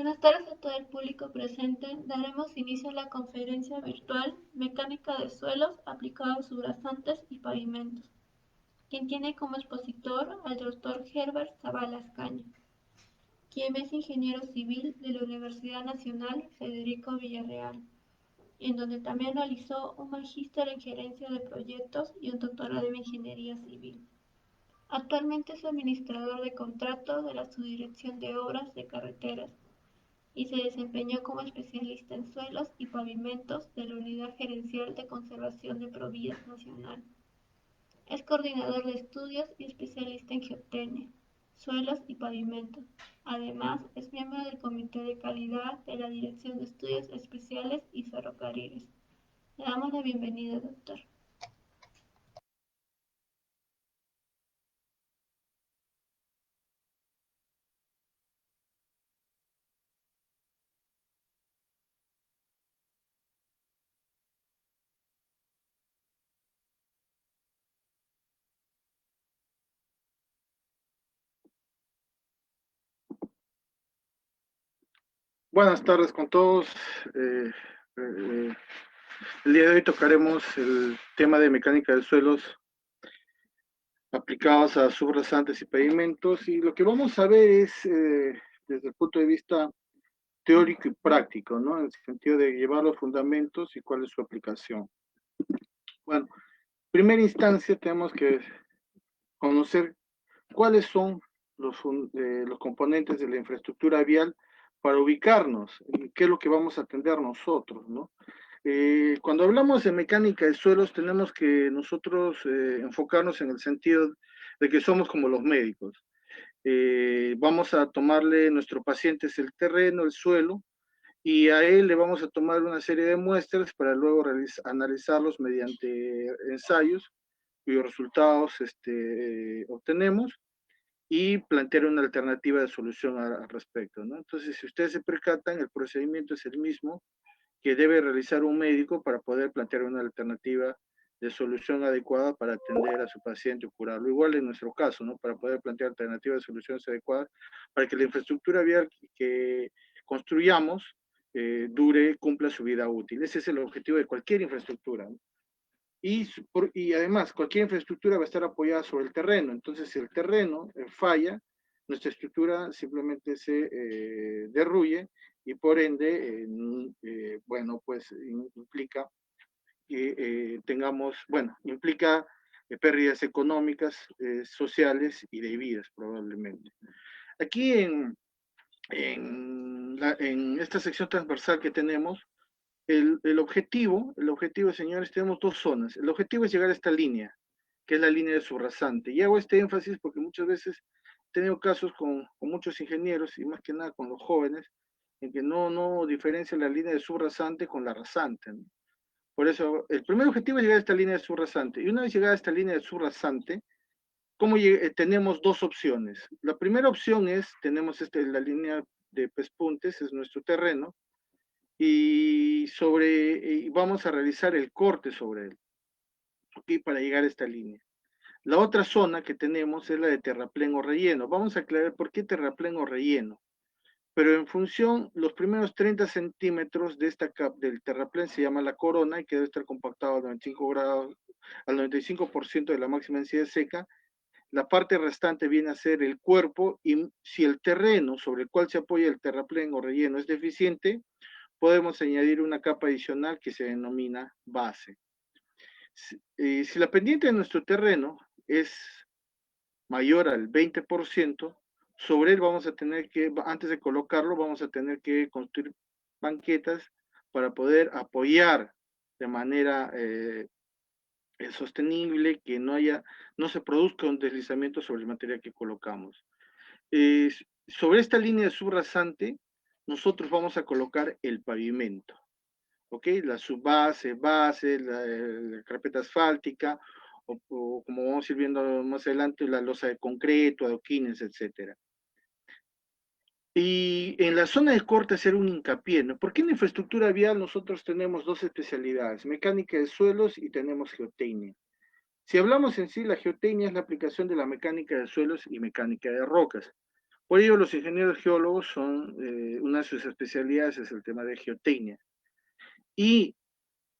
Buenas tardes a todo el público presente. Daremos inicio a la conferencia virtual Mecánica de suelos aplicada a subrasantes y pavimentos, quien tiene como expositor al Dr. Herbert Zavala Caña, quien es ingeniero civil de la Universidad Nacional Federico Villarreal, en donde también realizó un magíster en gerencia de proyectos y un doctorado en ingeniería civil. Actualmente es administrador de contrato de la Subdirección de Obras de Carreteras y se desempeñó como especialista en suelos y pavimentos de la Unidad Gerencial de Conservación de Provías Nacional. Es coordinador de estudios y especialista en geotecnia, suelos y pavimentos. Además, es miembro del Comité de Calidad de la Dirección de Estudios Especiales y Ferrocarriles. Le damos la bienvenida, doctor. Buenas tardes con todos. Eh, eh, el día de hoy tocaremos el tema de mecánica de suelos aplicados a subrasantes y pavimentos, y lo que vamos a ver es desde el punto de vista teórico y práctico, ¿no? En el sentido de llevar los fundamentos y cuál es su aplicación. Bueno, en primera instancia tenemos que conocer cuáles son los componentes de la infraestructura vial para ubicarnos, qué es lo que vamos a atender nosotros, ¿no? Cuando hablamos de mecánica de suelos, tenemos que nosotros enfocarnos en el sentido de que somos como los médicos. Vamos a tomarle, nuestro paciente es el terreno, el suelo, y a él le vamos a tomar una serie de muestras para luego analizarlos mediante ensayos, cuyos resultados obtenemos, y plantear una alternativa de solución al respecto, ¿no? Entonces, si ustedes se percatan, el procedimiento es el mismo que debe realizar un médico para poder plantear una alternativa de solución adecuada para atender a su paciente o curarlo. Igual en nuestro caso, ¿no? Para poder plantear alternativas de soluciones adecuadas para que la infraestructura vial que construyamos cumpla su vida útil. Ese es el objetivo de cualquier infraestructura, ¿no? Y además, cualquier infraestructura va a estar apoyada sobre el terreno. Entonces, si el terreno falla, nuestra estructura simplemente se derruye, y por ende, bueno, pues implica que tengamos, bueno, implica pérdidas económicas, sociales y de vidas probablemente. Aquí en esta sección transversal que tenemos, el objetivo, señores, tenemos dos zonas. El objetivo es llegar a esta línea, que es la línea de subrasante. Y hago este énfasis porque muchas veces he tenido casos con muchos ingenieros, y más que nada con los jóvenes, en que no diferencian la línea de subrasante con la rasante, ¿no? Por eso, el primer objetivo es llegar a esta línea de subrasante. Y una vez llegada a esta línea de subrasante, tenemos dos opciones. La primera opción es, tenemos la línea de pespuntes, es nuestro terreno, y vamos a realizar el corte sobre él, ¿okay? Para llegar a esta línea. La otra zona que tenemos es la de terraplén o relleno. Vamos a aclarar por qué terraplén o relleno. Pero en función, los primeros 30 centímetros de del terraplén se llama la corona, y que debe estar compactado al 95 grados, al 95% de la máxima densidad seca. La parte restante viene a ser el cuerpo, y si el terreno sobre el cual se apoya el terraplén o relleno es deficiente, podemos añadir una capa adicional que se denomina base. Si la pendiente de nuestro terreno es mayor al 20%, sobre él vamos a tener que, antes de colocarlo, vamos a tener que construir banquetas para poder apoyar de manera sostenible, que no se produzca un deslizamiento sobre el material que colocamos. Sobre esta línea de subrasante, nosotros vamos a colocar el pavimento, ¿ok? La subbase, base, la carpeta asfáltica, o como vamos a ir viendo más adelante, la losa de concreto, adoquines, etcétera. Y en la zona de corte hacer un hincapié, ¿no? Porque en la infraestructura vial nosotros tenemos dos especialidades: mecánica de suelos y tenemos geotecnia. Si hablamos en sí, la geotecnia es la aplicación de la mecánica de suelos y mecánica de rocas. Por ello, los ingenieros geólogos son, una de sus especialidades es el tema de geotecnia. Y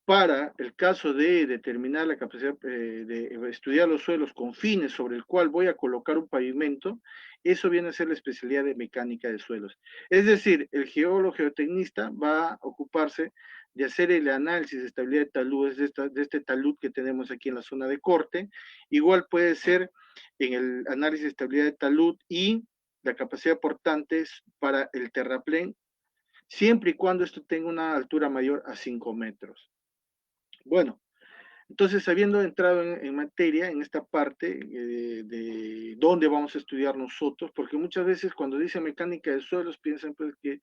para el caso de determinar la capacidad de estudiar los suelos con fines sobre el cual voy a colocar un pavimento, eso viene a ser la especialidad de mecánica de suelos. Es decir, el geólogo geotecnista va a ocuparse de hacer el análisis de estabilidad de taludes, de este talud que tenemos aquí en la zona de corte. Igual puede ser en el análisis de estabilidad de talud y la capacidad portante para el terraplén, siempre y cuando esto tenga una altura mayor a 5 metros. Bueno, entonces, habiendo entrado en materia, en esta parte de dónde vamos a estudiar nosotros, porque muchas veces cuando dicen mecánica de suelos piensan pues, que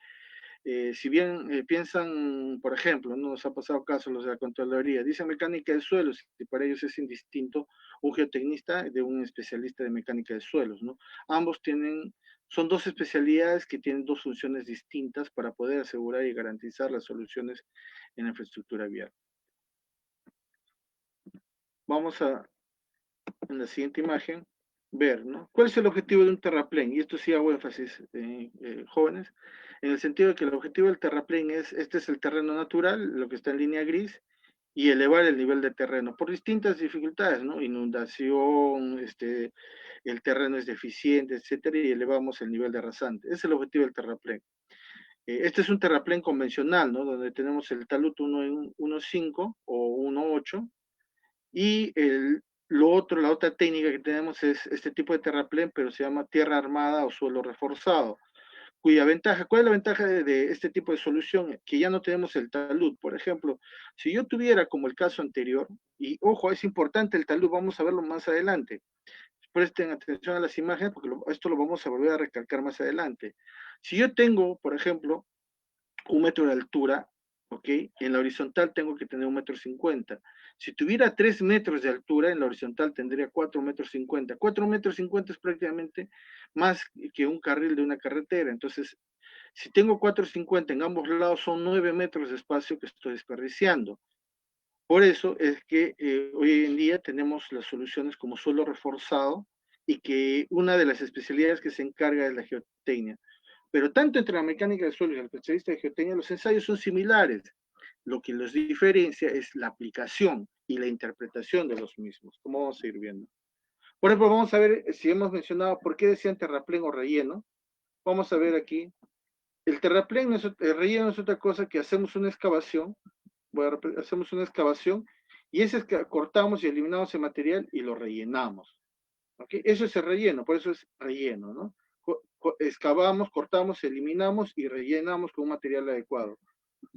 si bien piensan, por ejemplo, ¿no? Nos ha pasado caso los de la Contraloría, dicen mecánica de suelos, y para ellos es indistinto un geotecnista de un especialista de mecánica de suelos, ¿no? Ambos son dos especialidades que tienen dos funciones distintas para poder asegurar y garantizar las soluciones en la infraestructura vial. Vamos a, en la siguiente imagen, ver, ¿no? ¿Cuál es el objetivo de un terraplén? Y esto sí hago énfasis, jóvenes, en el sentido de que el objetivo del terraplén es, este es el terreno natural, lo que está en línea gris, y elevar el nivel de terreno por distintas dificultades, ¿no? Inundación, el terreno es deficiente, etcétera, y elevamos el nivel de rasante. Ese es el objetivo del terraplén. Este es un terraplén convencional, ¿no? Donde tenemos el talud 1.5 o 1.8, y la otra técnica que tenemos es este tipo de terraplén, pero se llama tierra armada o suelo reforzado, cuya ventaja, ¿cuál es la ventaja de este tipo de solución? Que ya no tenemos el talud. Por ejemplo, si yo tuviera como el caso anterior, y ojo, es importante el talud, vamos a verlo más adelante. Presten atención a las imágenes porque esto lo vamos a volver a recalcar más adelante. Si yo tengo, por ejemplo, 1 metro de altura, ¿ok? En la horizontal tengo que tener 1,50 m. Si tuviera 3 metros de altura, en la horizontal tendría 4,50 m. 4,50 m es prácticamente más que un carril de una carretera. Entonces, si tengo 4,50 m en ambos lados, son 9 metros de espacio que estoy desperdiciando. Por eso es que hoy en día tenemos las soluciones como suelo reforzado, y que una de las especialidades que se encarga es la geotecnia. Pero tanto entre la mecánica de suelo y el especialista de geotecnia, los ensayos son similares. Lo que los diferencia es la aplicación y la interpretación de los mismos, como vamos a ir viendo. Por ejemplo, vamos a ver si hemos mencionado por qué decían terraplén o relleno. Vamos a ver aquí. El terraplén, el relleno es otra cosa que hacemos una excavación, hacemos una excavación, y ese es que cortamos y eliminamos el material y lo rellenamos. ¿Okay? Eso es el relleno, por eso es relleno, ¿no? Excavamos, cortamos, eliminamos y rellenamos con un material adecuado.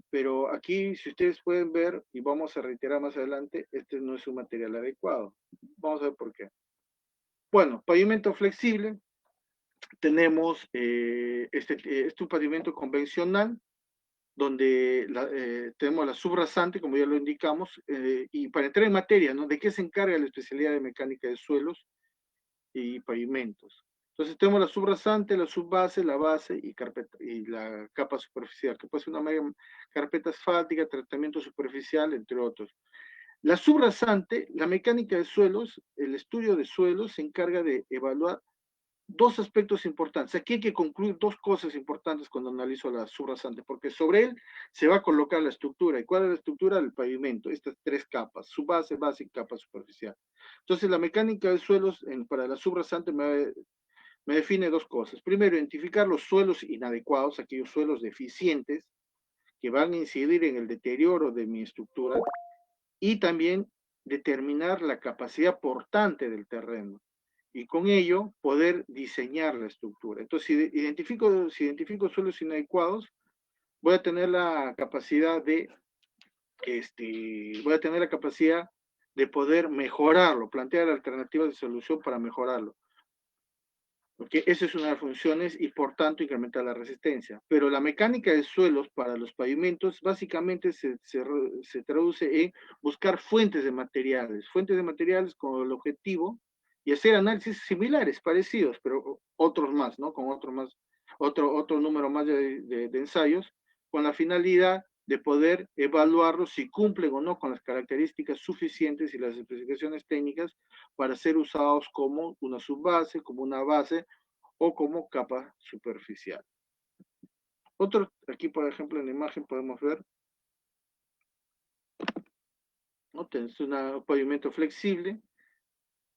Pero aquí, si ustedes pueden ver, y vamos a reiterar más adelante, este no es un material adecuado. Vamos a ver por qué. Bueno, pavimento flexible. Tenemos este es un pavimento convencional, donde tenemos la subrasante, como ya lo indicamos, y para entrar en materia, ¿no? ¿De qué se encarga la especialidad de mecánica de suelos y pavimentos? Entonces tenemos la subrasante, la subbase, la base y la capa superficial, que puede ser una carpeta asfáltica, tratamiento superficial, entre otros. La subrasante, la mecánica de suelos, el estudio de suelos se encarga de evaluar dos aspectos importantes. Aquí hay que concluir dos cosas importantes cuando analizo la subrasante, porque sobre él se va a colocar la estructura. ¿Y cuál es la estructura? El pavimento, estas tres capas, subbase, base y capa superficial. Entonces, la mecánica de suelos para la subrasante me define dos cosas. Primero, identificar los suelos inadecuados, aquellos suelos deficientes que van a incidir en el deterioro de mi estructura, y también determinar la capacidad portante del terreno, y con ello poder diseñar la estructura. Entonces, si identifico suelos inadecuados, voy a tener la capacidad de poder mejorarlo, plantear alternativas de solución para mejorarlo. Porque esa es una de las funciones, y por tanto incrementar la resistencia. Pero la mecánica de suelos para los pavimentos básicamente se traduce en buscar fuentes de materiales con el objetivo, y hacer análisis similares, parecidos, pero otros más, ¿no? Con otro número más de ensayos, con la finalidad de poder evaluarlos si cumplen o no con las características suficientes y las especificaciones técnicas para ser usados como una subbase, como una base o como capa superficial. Aquí por ejemplo en la imagen podemos ver, ¿no? Tenemos un pavimento flexible,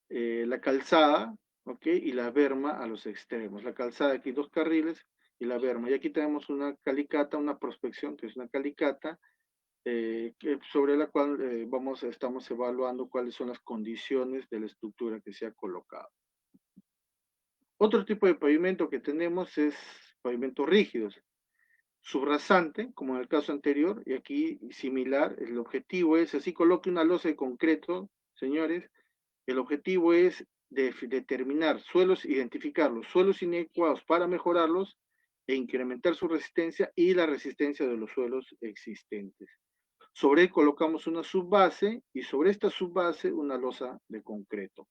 la calzada, ¿ok? Y la berma a los extremos. La calzada aquí 2 carriles y la berma. Y aquí tenemos una calicata, una prospección, que es una calicata, sobre la cual estamos evaluando cuáles son las condiciones de la estructura que se ha colocado. Otro tipo de pavimento que tenemos es pavimentos rígidos, subrasante, como en el caso anterior, y aquí similar. El objetivo es, así coloque una losa de concreto, señores, el objetivo es determinar suelos, identificar los suelos inadecuados para mejorarlos e incrementar su resistencia y la resistencia de los suelos existentes. Sobre él colocamos una subbase y sobre esta subbase una losa de concreto.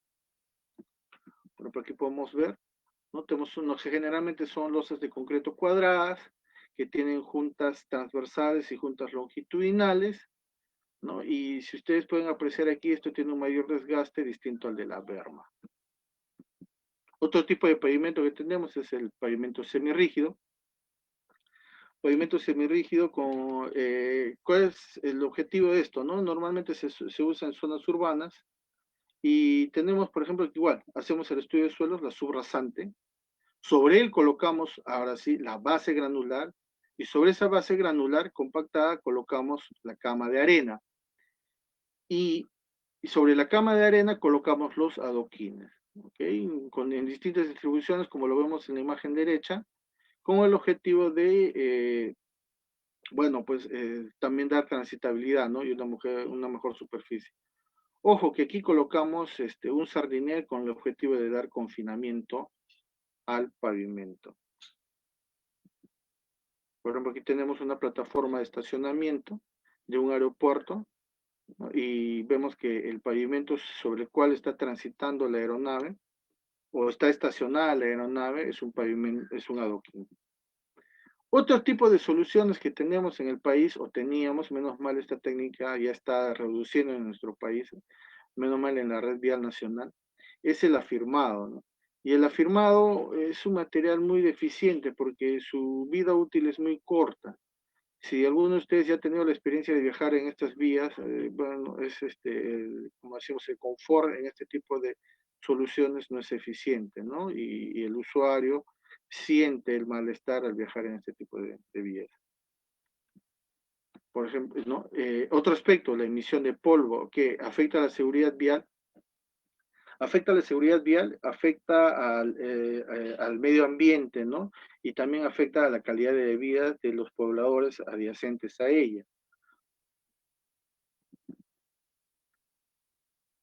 Por ejemplo, aquí podemos ver, ¿no? Tenemos unos que generalmente son losas de concreto cuadradas, que tienen juntas transversales y juntas longitudinales, ¿no? Y si ustedes pueden apreciar aquí, esto tiene un mayor desgaste distinto al de la berma. Otro tipo de pavimento que tenemos es el pavimento semirrígido. Pavimento semirrígido con, ¿cuál es el objetivo de esto? ¿No? Normalmente se usa en zonas urbanas y tenemos, por ejemplo, igual, hacemos el estudio de suelos, la subrasante, sobre él colocamos, ahora sí, la base granular y sobre esa base granular compactada colocamos la cama de arena y, y sobre la cama de arena colocamos los adoquines, ¿ok? En distintas distribuciones, como lo vemos en la imagen derecha, con el objetivo de, bueno, pues también dar transitabilidad, ¿no? Y una mejor superficie. Ojo que aquí colocamos un sardinel con el objetivo de dar confinamiento al pavimento. Por ejemplo, aquí tenemos una plataforma de estacionamiento de un aeropuerto, ¿no? Y vemos que el pavimento sobre el cual está transitando la aeronave o está estacionada la aeronave es un pavimento, es un adoquín. Otro tipo de soluciones que tenemos en el país, o teníamos, menos mal esta técnica ya está reduciendo en nuestro país, menos mal en la red vial nacional, es el afirmado, ¿no? Y el afirmado es un material muy deficiente porque su vida útil es muy corta. Si alguno de ustedes ya ha tenido la experiencia de viajar en estas vías, bueno, es como decimos, el confort en este tipo de soluciones no es eficiente, ¿no? Y el usuario siente el malestar al viajar en este tipo de vías. Por ejemplo, ¿no? Otro aspecto, la emisión de polvo, que afecta a la seguridad vial, afecta al medio ambiente, ¿no? Y también afecta a la calidad de vida de los pobladores adyacentes a ella.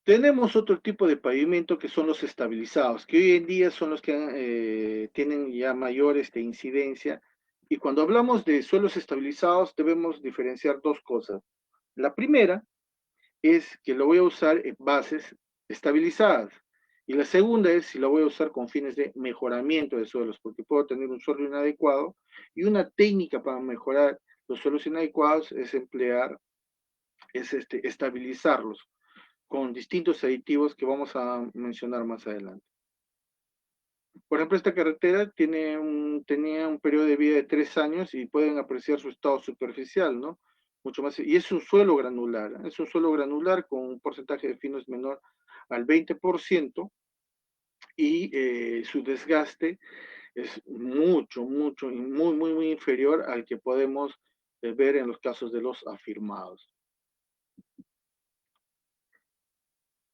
Tenemos otro tipo de pavimento que son los estabilizados, que hoy en día son los que tienen ya mayor incidencia. Y cuando hablamos de suelos estabilizados, debemos diferenciar dos cosas. La primera es que lo voy a usar en bases estabilizadas. Y la segunda es si lo voy a usar con fines de mejoramiento de suelos, porque puedo tener un suelo inadecuado y una técnica para mejorar los suelos inadecuados es estabilizarlos con distintos aditivos que vamos a mencionar más adelante. Por ejemplo, esta carretera tenía un periodo de vida de 3 años y pueden apreciar su estado superficial, ¿no? Mucho más, y es un suelo granular, ¿eh? Es un suelo granular con un porcentaje de finos menor al 20% y su desgaste es mucho, y muy inferior al que podemos ver en los casos de los afirmados.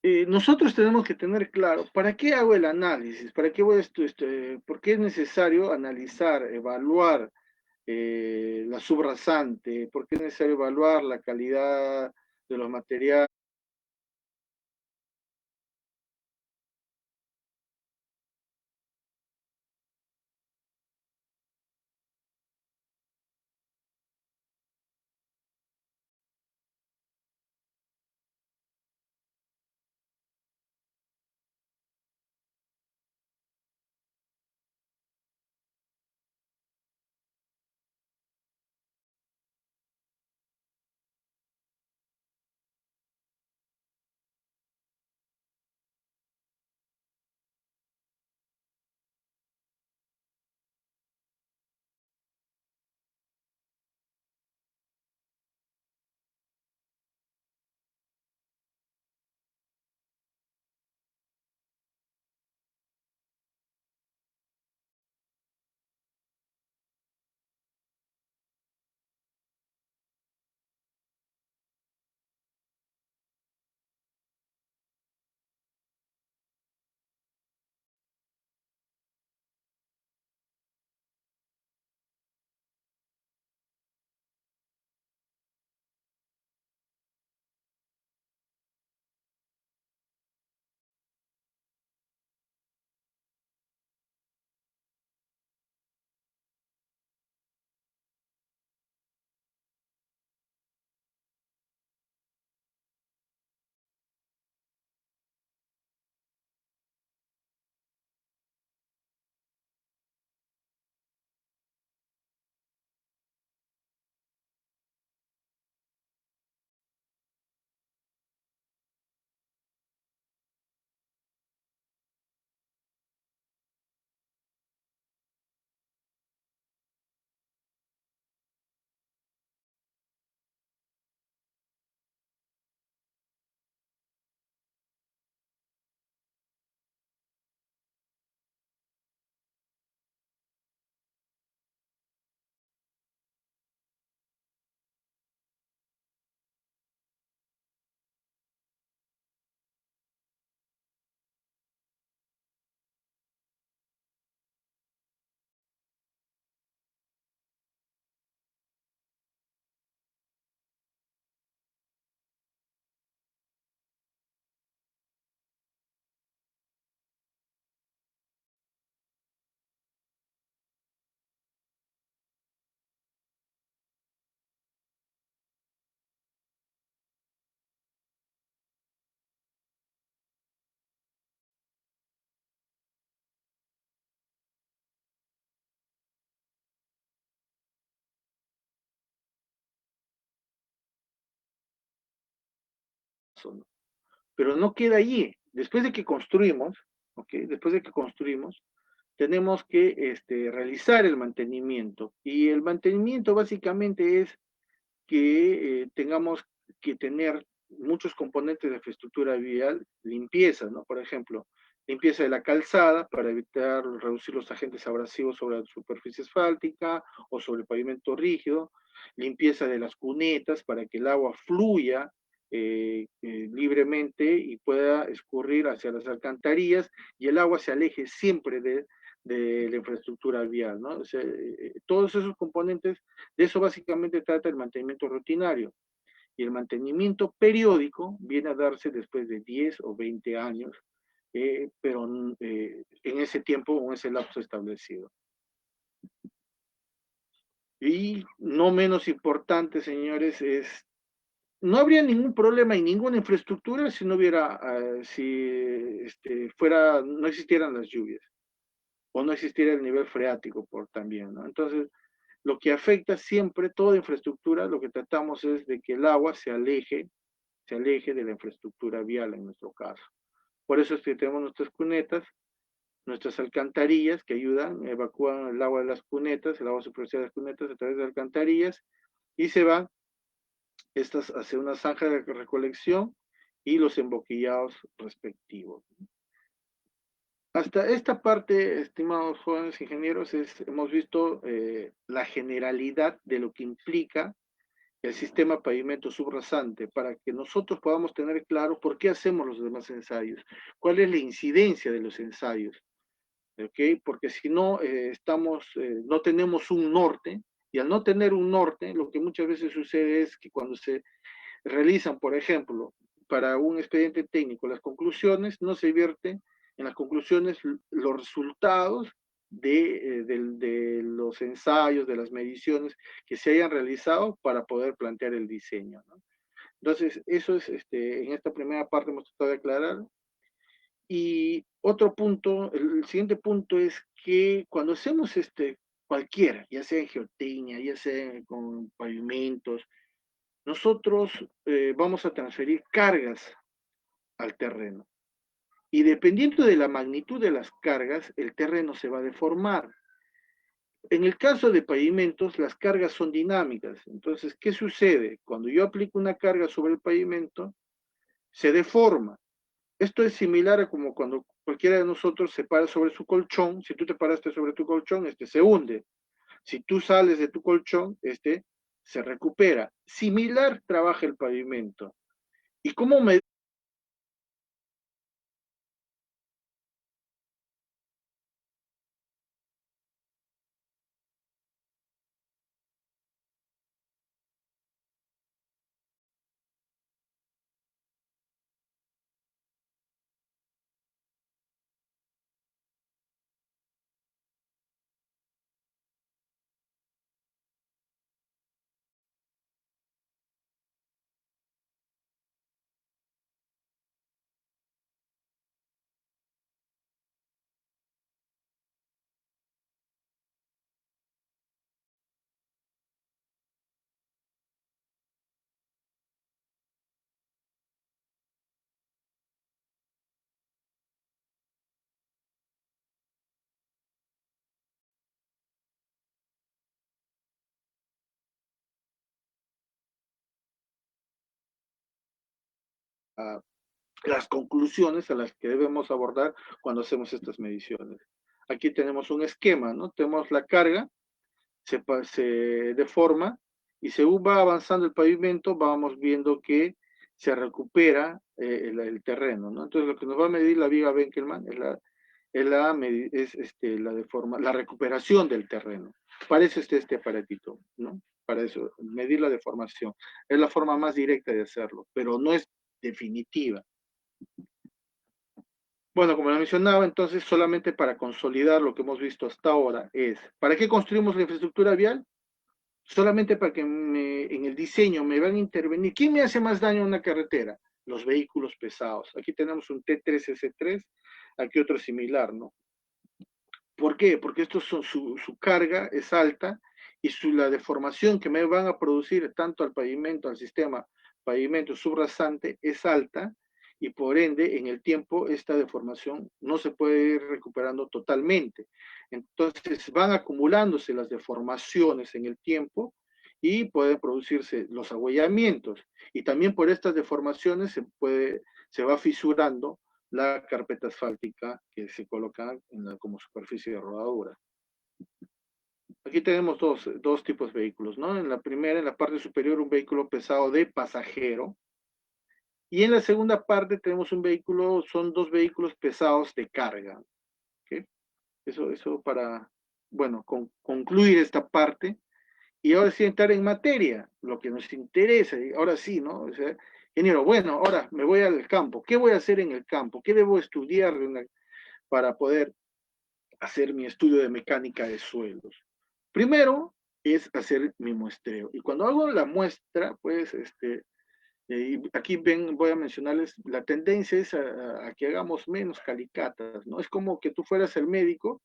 Nosotros tenemos que tener claro, ¿para qué hago el análisis? ¿Para qué por qué es necesario analizar, evaluar la subrasante? ¿Por qué es necesario evaluar la calidad de los materiales? ¿no? Pero no queda allí. Después de que construimos, ¿ok? Después de que construimos, tenemos que realizar el mantenimiento. Y el mantenimiento básicamente es que tengamos que tener muchos componentes de infraestructura vial, limpieza, ¿no? Por ejemplo, limpieza de la calzada para evitar reducir los agentes abrasivos sobre la superficie asfáltica o sobre el pavimento rígido, limpieza de las cunetas para que el agua fluya libremente y pueda escurrir hacia las alcantarillas y el agua se aleje siempre de la infraestructura vial, ¿no? O sea, todos esos componentes, de eso básicamente trata el mantenimiento rutinario. Y el mantenimiento periódico viene a darse después de 10 o 20 años, pero en ese tiempo o en ese lapso establecido. Y no menos importante, señores, es no habría ningún problema y ninguna infraestructura si no hubiera, no existieran las lluvias o no existiera el nivel freático por también, ¿no? Entonces, lo que afecta siempre toda infraestructura, lo que tratamos es de que el agua se aleje de la infraestructura vial en nuestro caso. Por eso es que tenemos nuestras cunetas, nuestras alcantarillas que ayudan, evacúan el agua de las cunetas, el agua superficial de las cunetas a través de alcantarillas y se van estas hacia una zanja de recolección y los emboquillados respectivos. Hasta esta parte, estimados jóvenes ingenieros, hemos visto la generalidad de lo que implica el sistema pavimento subrasante para que nosotros podamos tener claro por qué hacemos los demás ensayos, cuál es la incidencia de los ensayos, ¿ok? Porque si no, no tenemos un norte, y al no tener un norte, lo que muchas veces sucede es que cuando se realizan, por ejemplo, para un expediente técnico, las conclusiones, no se vierten en las conclusiones los resultados de los ensayos, de las mediciones que se hayan realizado para poder plantear el diseño, ¿no? Entonces, eso es, en esta primera parte hemos tratado de aclarar. Y otro punto, el siguiente punto es que cuando hacemos cualquiera, ya sea en geotecnia, ya sea con pavimentos, nosotros vamos a transferir cargas al terreno. Y dependiendo de la magnitud de las cargas, el terreno se va a deformar. En el caso de pavimentos, las cargas son dinámicas. Entonces, ¿qué sucede? Cuando yo aplico una carga sobre el pavimento, se deforma. Esto es similar a como cuando cualquiera de nosotros se para sobre su colchón. Si tú te paraste sobre tu colchón, se hunde. Si tú sales de tu colchón, se recupera. Similar trabaja el pavimento. ¿Y cómo me a las conclusiones a las que debemos abordar cuando hacemos estas mediciones? Aquí tenemos un esquema, ¿no? Tenemos la carga, se deforma y según va avanzando el pavimento, vamos viendo que se recupera el terreno, ¿no? Entonces, lo que nos va a medir la viga Benkelman la recuperación del terreno. Para eso está este aparatito, ¿no? Para eso, medir la deformación. Es la forma más directa de hacerlo, pero no es definitiva. Bueno, como lo mencionaba, entonces, solamente para consolidar lo que hemos visto hasta ahora es, ¿para qué construimos la infraestructura vial? Solamente para que en el diseño me van a intervenir. ¿Quién me hace más daño en una carretera? Los vehículos pesados. Aquí tenemos un T3S3, aquí otro similar, ¿no? ¿Por qué? Porque su carga es alta y la deformación que me van a producir tanto al pavimento, al sistema, pavimento subrasante es alta y por ende en el tiempo esta deformación no se puede ir recuperando totalmente. Entonces van acumulándose las deformaciones en el tiempo y pueden producirse los agüellamientos. Y también por estas deformaciones se va fisurando la carpeta asfáltica que se coloca como superficie de rodadura. Aquí tenemos dos tipos de vehículos, ¿no? En la primera, en la parte superior, un vehículo pesado de pasajero. Y en la segunda parte tenemos son dos vehículos pesados de carga. ¿Okay? Eso para, bueno, concluir esta parte. Y ahora sí entrar en materia, lo que nos interesa. Y ahora sí, ¿no? O sea, ingeniero, bueno, ahora me voy al campo. ¿Qué voy a hacer en el campo? ¿Qué debo estudiar para poder hacer mi estudio de mecánica de suelos? Primero es hacer mi muestreo. Y cuando hago la muestra, pues, aquí voy a mencionarles, la tendencia es a que hagamos menos calicatas, ¿no? Es como que tú fueras el médico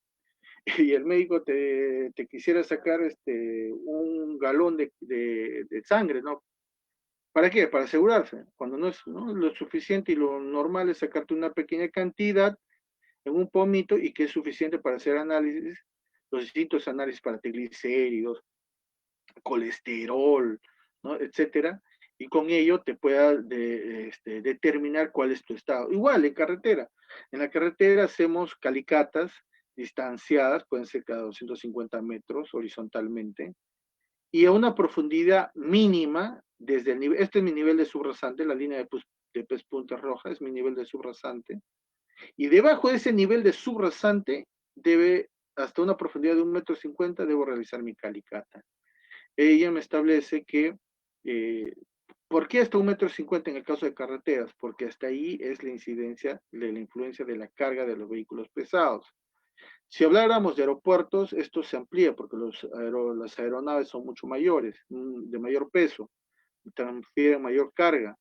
y el médico te quisiera sacar un galón de sangre, ¿no? ¿Para qué? Para asegurarse. Cuando no es, ¿no? Lo suficiente y lo normal es sacarte una pequeña cantidad en un pomito y que es suficiente para hacer análisis, los distintos análisis para triglicéridos, colesterol, ¿no? Etcétera, y con ello te pueda determinar cuál es tu estado. Igual en carretera. En la carretera hacemos calicatas distanciadas, pueden ser cada 250 metros horizontalmente, y a una profundidad mínima desde el nivel, este es mi nivel de subrasante, la línea de pez punta roja es mi nivel de subrasante, y debajo de ese nivel de subrasante hasta una profundidad de 1,50 m, debo realizar mi calicata. Ella me establece que, ¿por qué hasta 1,50 m en el caso de carreteras? Porque hasta ahí es la incidencia de la influencia de la carga de los vehículos pesados. Si habláramos de aeropuertos, esto se amplía porque las aeronaves son mucho mayores, de mayor peso, transfieren mayor carga,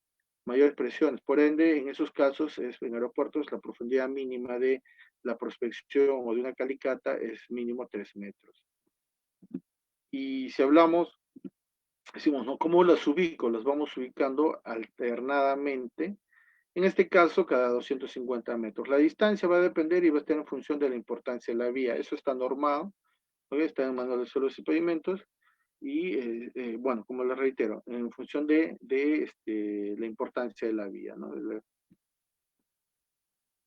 mayores presiones. Por ende, en esos casos, en aeropuertos, la profundidad mínima de la prospección o de una calicata es mínimo 3 metros. Y si hablamos, decimos, ¿no? ¿Cómo las ubico? Las vamos ubicando alternadamente. En este caso, cada 250 metros. La distancia va a depender y va a estar en función de la importancia de la vía. Eso está normado, ¿no? Está en el manual de suelos y pavimentos. Y bueno, como les reitero, en función de la importancia de la vía, ¿no?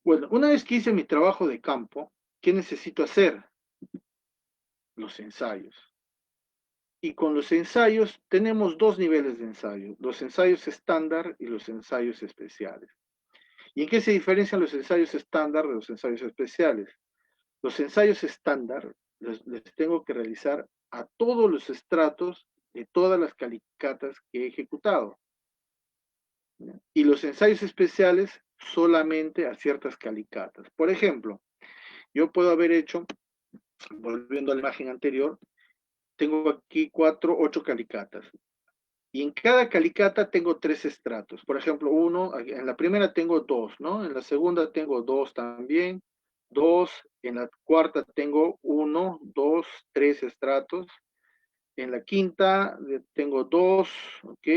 Bueno, una vez que hice mi trabajo de campo, ¿qué necesito hacer? Los ensayos. Y con los ensayos tenemos dos niveles de ensayo, los ensayos estándar y los ensayos especiales. ¿Y en qué se diferencian los ensayos estándar de los ensayos especiales? Los ensayos estándar les tengo que realizar a todos los estratos de todas las calicatas que he ejecutado. Y los ensayos especiales solamente a ciertas calicatas. Por ejemplo, yo puedo haber hecho, volviendo a la imagen anterior, tengo aquí 8 calicatas. Y en cada calicata tengo 3 estratos. Por ejemplo, en la primera tengo 2, ¿no? En la segunda tengo 2 también, 2. En la cuarta tengo 1, 2, 3 estratos. En la quinta tengo 2, ¿ok?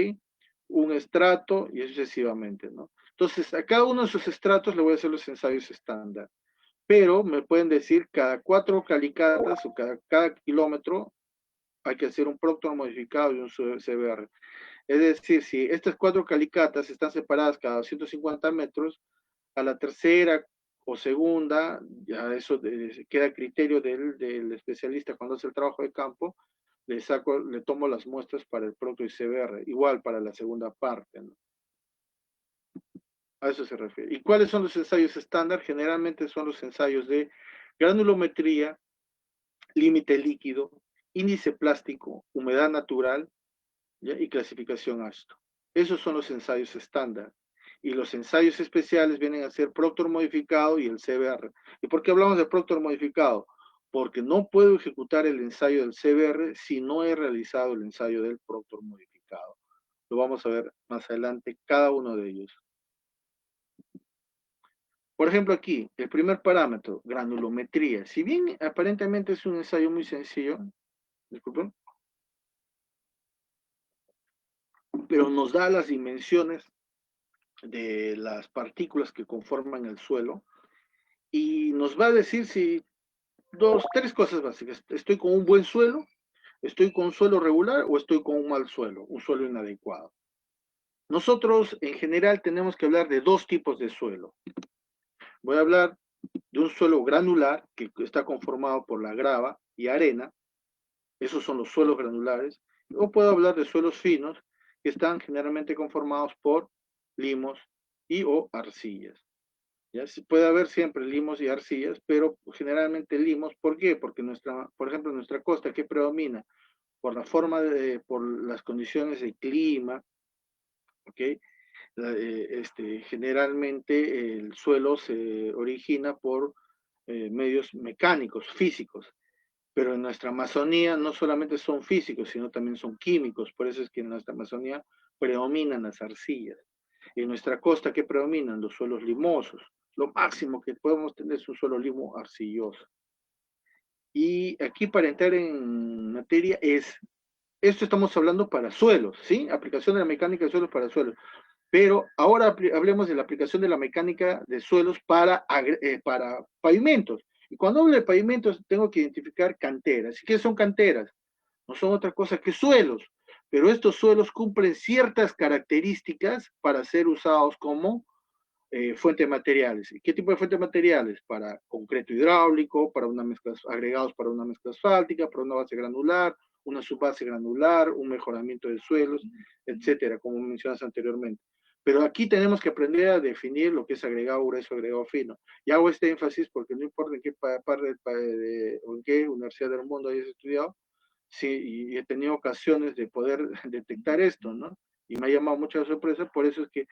Un estrato y sucesivamente, ¿no? Entonces, a cada uno de esos estratos le voy a hacer los ensayos estándar. Pero me pueden decir cada 4 calicatas o cada kilómetro hay que hacer un Proctor modificado y un CBR. Es decir, si estas 4 calicatas están separadas cada 250 metros, a la tercera o segunda, ya eso queda a criterio del especialista cuando hace el trabajo de campo, le tomo las muestras para el Proctor y CBR, igual para la segunda parte, ¿no? A eso se refiere. ¿Y cuáles son los ensayos estándar? Generalmente son los ensayos de granulometría, límite líquido, índice plástico, humedad natural, ¿ya? Y clasificación ASTO. Esos son los ensayos estándar. Y los ensayos especiales vienen a ser Proctor modificado y el CBR. ¿Y por qué hablamos de Proctor modificado? Porque no puedo ejecutar el ensayo del CBR si no he realizado el ensayo del Proctor modificado. Lo vamos a ver más adelante, cada uno de ellos. Por ejemplo, aquí, el primer parámetro, granulometría. Si bien aparentemente es un ensayo muy sencillo, disculpen. pero nos da las dimensiones de las partículas que conforman el suelo y nos va a decir si tres cosas básicas. Estoy con un buen suelo, estoy con un suelo regular o estoy con un mal suelo, un suelo inadecuado. Nosotros en general tenemos que hablar de dos tipos de suelo. Voy a hablar de un suelo granular que está conformado por la grava y arena. Esos son los suelos granulares. O puedo hablar de suelos finos que están generalmente conformados por limos y o arcillas. ¿Ya? Puede haber siempre limos y arcillas, pero generalmente limos. ¿Por qué? Porque por ejemplo, nuestra costa, ¿qué predomina? Por la forma por las condiciones de clima, ¿ok? Generalmente el suelo se origina por medios mecánicos, físicos, pero en nuestra Amazonía no solamente son físicos, sino también son químicos, por eso es que en nuestra Amazonía predominan las arcillas. En nuestra costa, ¿qué predominan? Los suelos limosos. Lo máximo que podemos tener es un suelo limo arcilloso. Y aquí para entrar en materia esto estamos hablando para suelos, ¿sí? Aplicación de la mecánica de suelos para suelos. Pero ahora hablemos de la aplicación de la mecánica de suelos para pavimentos. Y cuando hablo de pavimentos, tengo que identificar canteras. ¿Y qué son canteras? No son otra cosa que suelos. Pero estos suelos cumplen ciertas características para ser usados como fuente de materiales. ¿Y qué tipo de fuente de materiales? Para concreto hidráulico, para una mezcla, agregados para una mezcla asfáltica, para una base granular, una subbase granular, un mejoramiento de suelos, etcétera, como mencionas anteriormente. Pero aquí tenemos que aprender a definir lo que es agregado grueso, agregado fino. Y hago este énfasis porque no importa en qué parte o en qué universidad del mundo hayas estudiado, sí, y he tenido ocasiones de poder detectar esto, ¿no? Y me ha llamado mucha sorpresa, por eso es que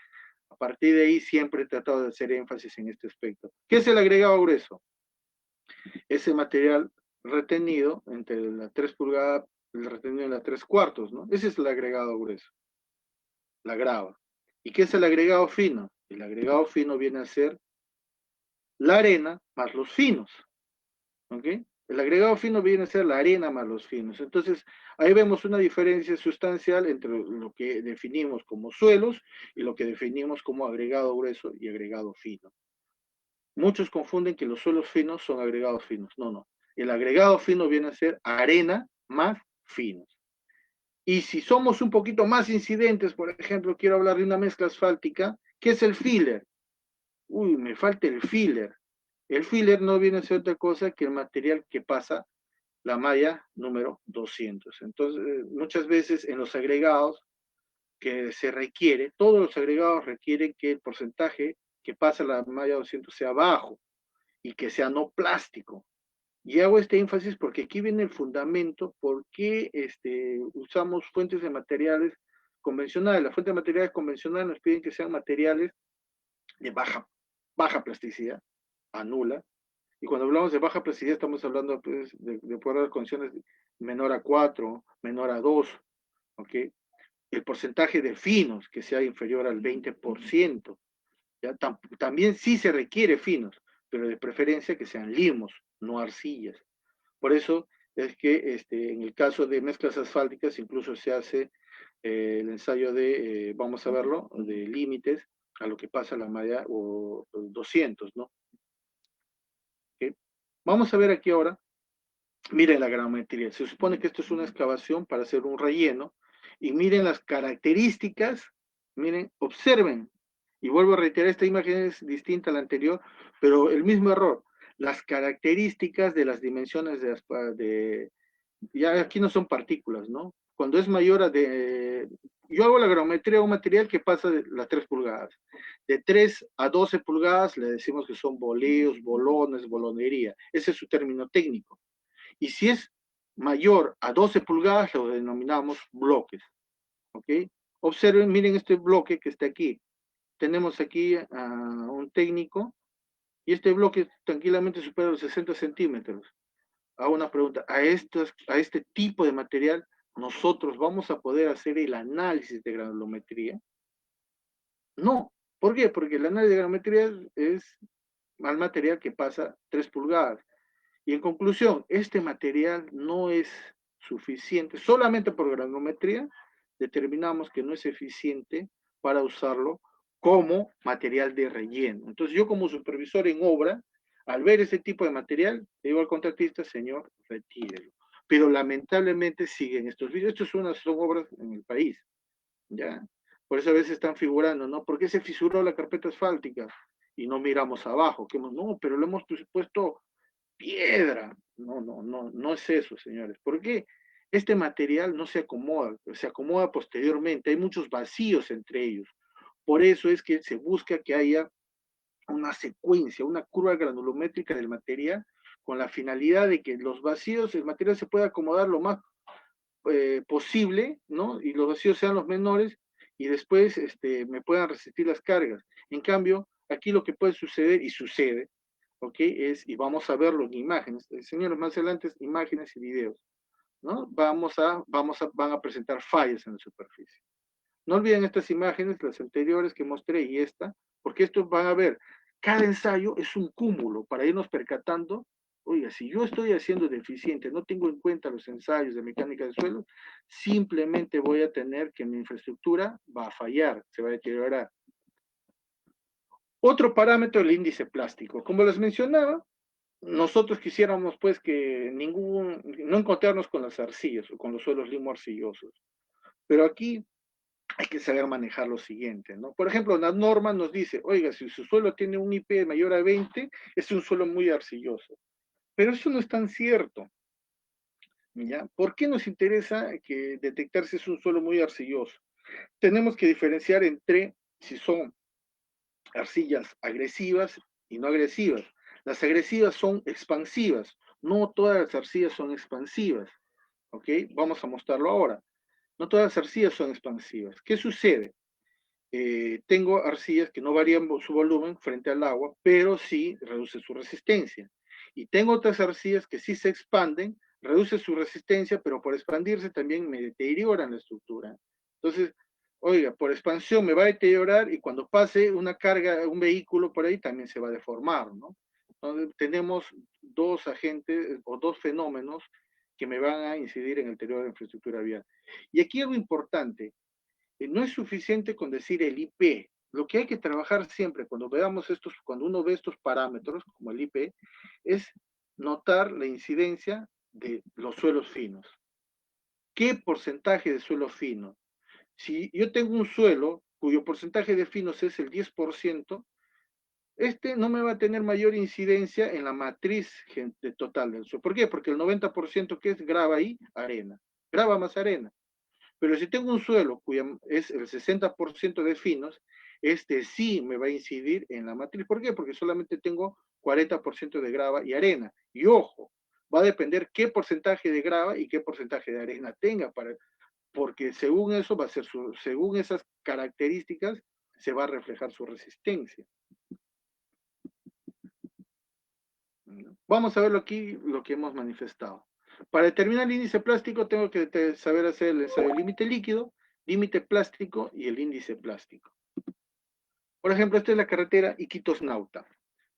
a partir de ahí siempre he tratado de hacer énfasis en este aspecto. ¿Qué es el agregado grueso? Ese material retenido entre la 3 pulgadas, el retenido en la 3 cuartos, ¿no? Ese es el agregado grueso, la grava. ¿Y qué es el agregado fino? El agregado fino viene a ser la arena más los finos, ¿ok? El agregado fino viene a ser la arena más los finos. Entonces, ahí vemos una diferencia sustancial entre lo que definimos como suelos y lo que definimos como agregado grueso y agregado fino. Muchos confunden que los suelos finos son agregados finos. No, no. El agregado fino viene a ser arena más finos. Y si somos un poquito más incidentes, por ejemplo, quiero hablar de una mezcla asfáltica, ¿qué es el filler? Uy, me falta el filler. El filler no viene a ser otra cosa que el material que pasa la malla número 200. Entonces, muchas veces en los agregados que se requiere, todos los agregados requieren que el porcentaje que pasa la malla 200 sea bajo y que sea no plástico. Y hago este énfasis porque aquí viene el fundamento por qué usamos fuentes de materiales convencionales. Las fuentes de materiales convencionales nos piden que sean materiales de baja plasticidad, a nula. Y cuando hablamos de baja plasticidad estamos hablando pues, de poder dar condiciones menor a 4, menor a 2, ¿ok? El porcentaje de finos que sea inferior al 20%. ¿Ya? También sí se requiere finos, pero de preferencia que sean limos, no arcillas. Por eso es que en el caso de mezclas asfálticas incluso se hace el ensayo de, vamos a verlo, de límites a lo que pasa la malla o 200, ¿no? ¿Okay? Vamos a ver aquí ahora, miren la grametría. Se supone que esto es una excavación para hacer un relleno y miren las características, miren, observen. Y vuelvo a reiterar, esta imagen es distinta a la anterior, pero el mismo error. Las características de las dimensiones ya aquí no son partículas, ¿no? Cuando es mayor yo hago la grametría de un material que pasa de las 3 pulgadas. De 3 a 12 pulgadas le decimos que son boleos, bolones, bolonería. Ese es su término técnico. Y si es mayor a 12 pulgadas, lo denominamos bloques, ¿ok? Observen, miren este bloque que está aquí. Tenemos aquí a un técnico y este bloque tranquilamente supera los 60 centímetros. Hago una pregunta, a este tipo de material, ¿nosotros vamos a poder hacer el análisis de granulometría? No. ¿Por qué? Porque el análisis de granulometría es al material que pasa 3 pulgadas. Y en conclusión, este material no es suficiente solamente por granulometría determinamos que no es eficiente para usarlo como material de relleno. Entonces yo como supervisor en obra, al ver ese tipo de material, le digo al contratista, señor, retírelo. Pero lamentablemente siguen estos vídeos. Estas son obras en el país, ¿ya? Por eso a veces están figurando, ¿no? ¿Por qué se fisuró la carpeta asfáltica? Y no miramos abajo, que no, pero le hemos puesto piedra. No, no, no, no es eso, señores. ¿Por qué? Este material no se acomoda posteriormente, hay muchos vacíos entre ellos. Por eso es que se busca que haya una secuencia, una curva granulométrica del material con la finalidad de que los vacíos, el material se pueda acomodar lo más posible, ¿no? Y los vacíos sean los menores y después me puedan resistir las cargas. En cambio, aquí lo que puede suceder, y sucede, ¿ok? Y vamos a verlo en imágenes, señores, más adelante imágenes y videos, ¿no? Van a presentar fallas en la superficie. No olviden estas imágenes, las anteriores que mostré y esta, porque estos van a ver, cada ensayo es un cúmulo para irnos percatando. Oiga, si yo estoy haciendo deficiente, no tengo en cuenta los ensayos de mecánica de suelo, simplemente voy a tener que mi infraestructura va a fallar, se va a deteriorar. Otro parámetro, el índice plástico. Como les mencionaba, nosotros quisiéramos pues que no encontrarnos con las arcillas o con los suelos limo-arcillosos. Pero aquí hay que saber manejar lo siguiente, ¿no? Por ejemplo, la norma nos dice, oiga, si su suelo tiene un IP mayor a 20, es un suelo muy arcilloso. Pero eso no es tan cierto, ¿ya? ¿Por qué nos interesa que detectar si es un suelo muy arcilloso? Tenemos que diferenciar entre si son arcillas agresivas y no agresivas. Las agresivas son expansivas, no todas las arcillas son expansivas, ¿ok? Vamos a mostrarlo ahora. No todas las arcillas son expansivas. ¿Qué sucede? Tengo arcillas que no varían su volumen frente al agua, pero sí reduce su resistencia. Y tengo otras arcillas que sí se expanden, reduce su resistencia, pero por expandirse también me deterioran la estructura. Entonces, oiga, por expansión me va a deteriorar y cuando pase una carga, un vehículo por ahí también se va a deformar, ¿no? Entonces, tenemos dos agentes o dos fenómenos que me van a incidir en el deterioro de la infraestructura vial. Y aquí algo importante, no es suficiente con decir el IP. Lo que hay que trabajar siempre cuando uno ve estos parámetros, como el IP, es notar la incidencia de los suelos finos. ¿Qué porcentaje de suelo fino? Si yo tengo un suelo cuyo porcentaje de finos es el 10%, este no me va a tener mayor incidencia en la matriz total del suelo. ¿Por qué? Porque el 90% que es grava y arena. Grava más arena. Pero si tengo un suelo cuyo es el 60% de finos, este sí me va a incidir en la matriz. ¿Por qué? Porque solamente tengo 40% de grava y arena. Y ojo, va a depender qué porcentaje de grava y qué porcentaje de arena tenga, porque según eso va a ser según esas características se va a reflejar su resistencia. Vamos a verlo aquí, lo que hemos manifestado. Para determinar el índice plástico tengo que saber hacer el ensayo límite líquido, límite plástico y el índice plástico. Por ejemplo, esta es la carretera Iquitos-Nauta.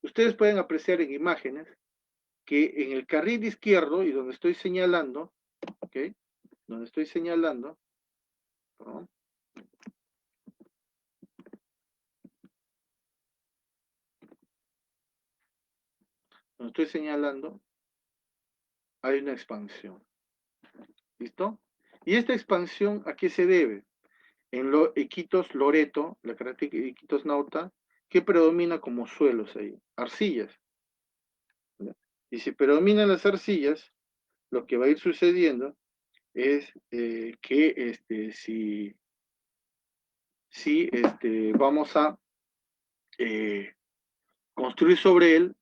Ustedes pueden apreciar en imágenes que en el carril izquierdo y donde estoy señalando, ¿ok? Donde estoy señalando, perdón, donde estoy señalando, hay una expansión. ¿Listo? Y esta expansión, ¿a qué se debe? En Iquitos Loreto, la carretera Iquitos Nauta, ¿qué predomina como suelos ahí? Arcillas. ¿Ya? Y si predominan las arcillas, lo que va a ir sucediendo es que si vamos a construir sobre él,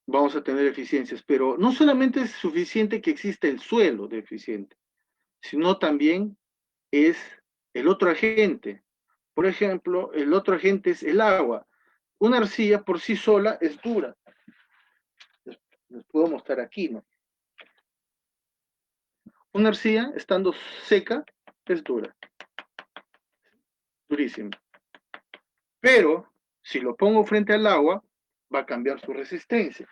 vamos a tener eficiencias. Pero no solamente es suficiente que exista el suelo deficiente, sino también es el otro agente. Por ejemplo, el otro agente es el agua. Una arcilla por sí sola es dura. Les puedo mostrar aquí, ¿no? Una arcilla, estando seca, es dura, durísima. Pero, si lo pongo frente al agua, va a cambiar su resistencia.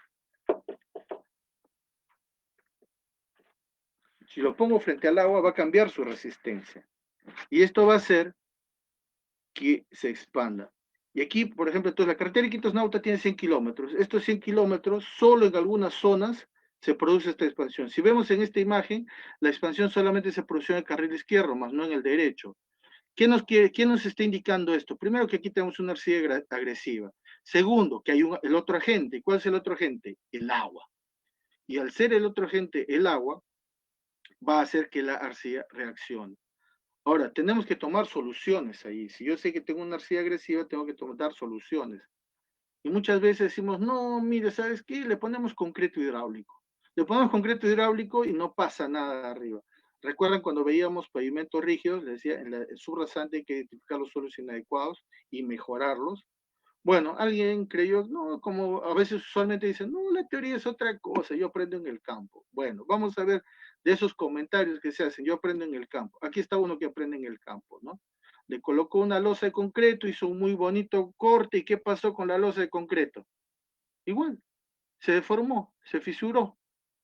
Si lo pongo frente al agua, va a cambiar su resistencia. Y esto va a hacer que se expanda. Y aquí, por ejemplo, entonces la carretera Iquitos-Nauta tiene 100 kilómetros. Estos 100 kilómetros, solo en algunas zonas se produce esta expansión. Si vemos en esta imagen, la expansión solamente se produce en el carril izquierdo, más no en el derecho. ¿Quién nos está indicando esto? Primero, que aquí tenemos una arcilla agresiva. Segundo, que hay el otro agente. ¿Cuál es el otro agente? El agua. Y al ser el otro agente el agua, va a hacer que la arcilla reaccione. Ahora, tenemos que tomar soluciones ahí. Si yo sé que tengo una arcilla agresiva, tengo que dar soluciones. Y muchas veces decimos, no, mire, ¿sabes qué? Le ponemos concreto hidráulico. Le ponemos concreto hidráulico y no pasa nada arriba. ¿Recuerdan cuando veíamos pavimentos rígidos? Les decía, en el subrasante hay que identificar los suelos inadecuados y mejorarlos. Bueno, alguien creyó, no, como a veces usualmente dicen, no, la teoría es otra cosa, yo aprendo en el campo. Bueno, vamos a ver de esos comentarios que se hacen, yo aprendo en el campo. Aquí está uno que aprende en el campo, ¿no? Le colocó una losa de concreto, hizo un muy bonito corte, ¿y qué pasó con la losa de concreto? Igual, se deformó, se fisuró,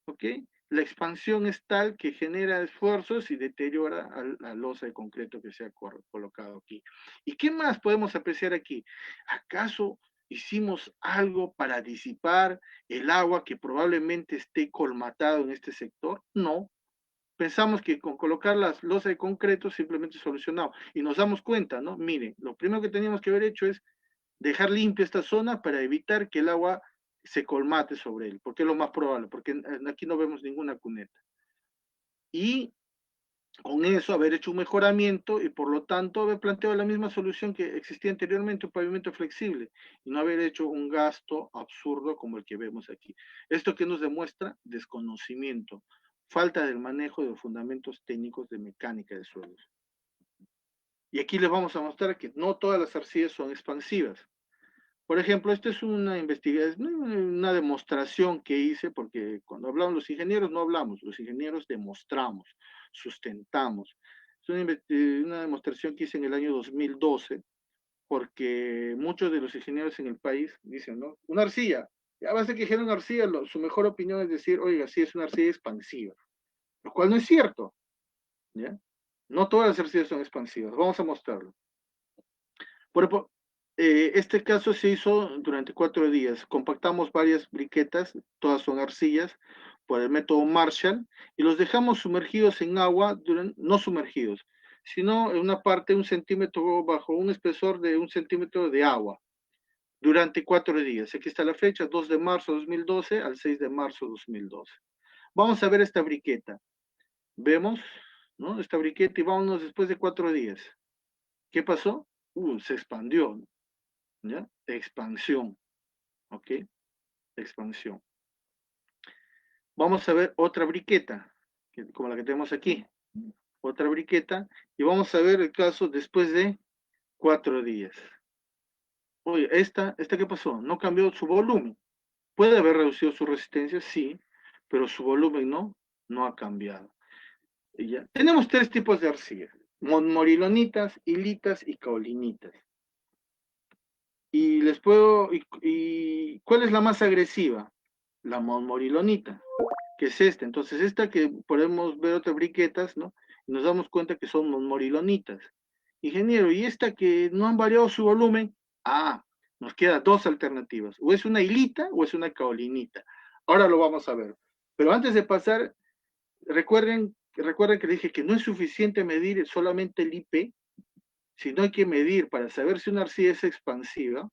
¿ok? La expansión es tal que genera esfuerzos y deteriora a la losa de concreto que se ha colocado aquí. ¿Y qué más podemos apreciar aquí? ¿Acaso hicimos algo para disipar el agua que probablemente esté colmatado en este sector? No. Pensamos que con colocar las losas de concreto simplemente solucionado. Y nos damos cuenta, ¿no? Miren, lo primero que teníamos que haber hecho es dejar limpia esta zona para evitar que el agua se colmate sobre él, porque es lo más probable, porque aquí no vemos ninguna cuneta. Y con eso haber hecho un mejoramiento y por lo tanto haber planteado la misma solución que existía anteriormente, un pavimento flexible, y no haber hecho un gasto absurdo como el que vemos aquí. ¿Esto qué nos demuestra? Desconocimiento, falta del manejo de los fundamentos técnicos de mecánica de suelos. Y aquí les vamos a mostrar que no todas las arcillas son expansivas. Por ejemplo, esta es una investigación, una demostración que hice, porque cuando hablamos los ingenieros no hablamos, los ingenieros demostramos, sustentamos. Es una demostración que hice en el año 2012, porque muchos de los ingenieros en el país dicen, ¿no? Una arcilla, ya basta que dijeron una arcilla, su mejor opinión es decir, oiga, sí es una arcilla expansiva, lo cual no es cierto, ¿ya? No todas las arcillas son expansivas, vamos a mostrarlo. Por, este caso se hizo durante 4 días. Compactamos varias briquetas, todas son arcillas, por el método Marshall, y los dejamos sumergidos en agua, no sumergidos, sino en una parte 1 centímetro bajo un espesor de 1 centímetro de agua, durante 4 días. Aquí está la fecha, 2 de marzo de 2012 al 6 de marzo de 2012. Vamos a ver esta briqueta. Vemos, ¿no? Esta briqueta y vámonos después de 4 días. ¿Qué pasó? Se expandió, ¿no? ¿Ya? Expansión, ¿ok? Expansión. Vamos a ver otra briqueta, como la que tenemos aquí. Otra briqueta, y vamos a ver el caso después de 4 días. Oye, ¿esta qué pasó? No cambió su volumen. Puede haber reducido su resistencia, sí, pero su volumen no ha cambiado. Y ya. Tenemos 3 tipos de arcilla: morilonitas, hilitas y caolinitas. Y les puedo, y ¿cuál es la más agresiva? La morilonita, que es esta. Entonces, esta que podemos ver otras briquetas, ¿no? Y nos damos cuenta que son morilonitas. Ingeniero, ¿y esta que no han variado su volumen? Ah, nos quedan 2 alternativas. O es una hilita o es una caolinita. Ahora lo vamos a ver. Pero antes de pasar, recuerden que dije que no es suficiente medir solamente el IP, sino hay que medir para saber si una arcilla es expansiva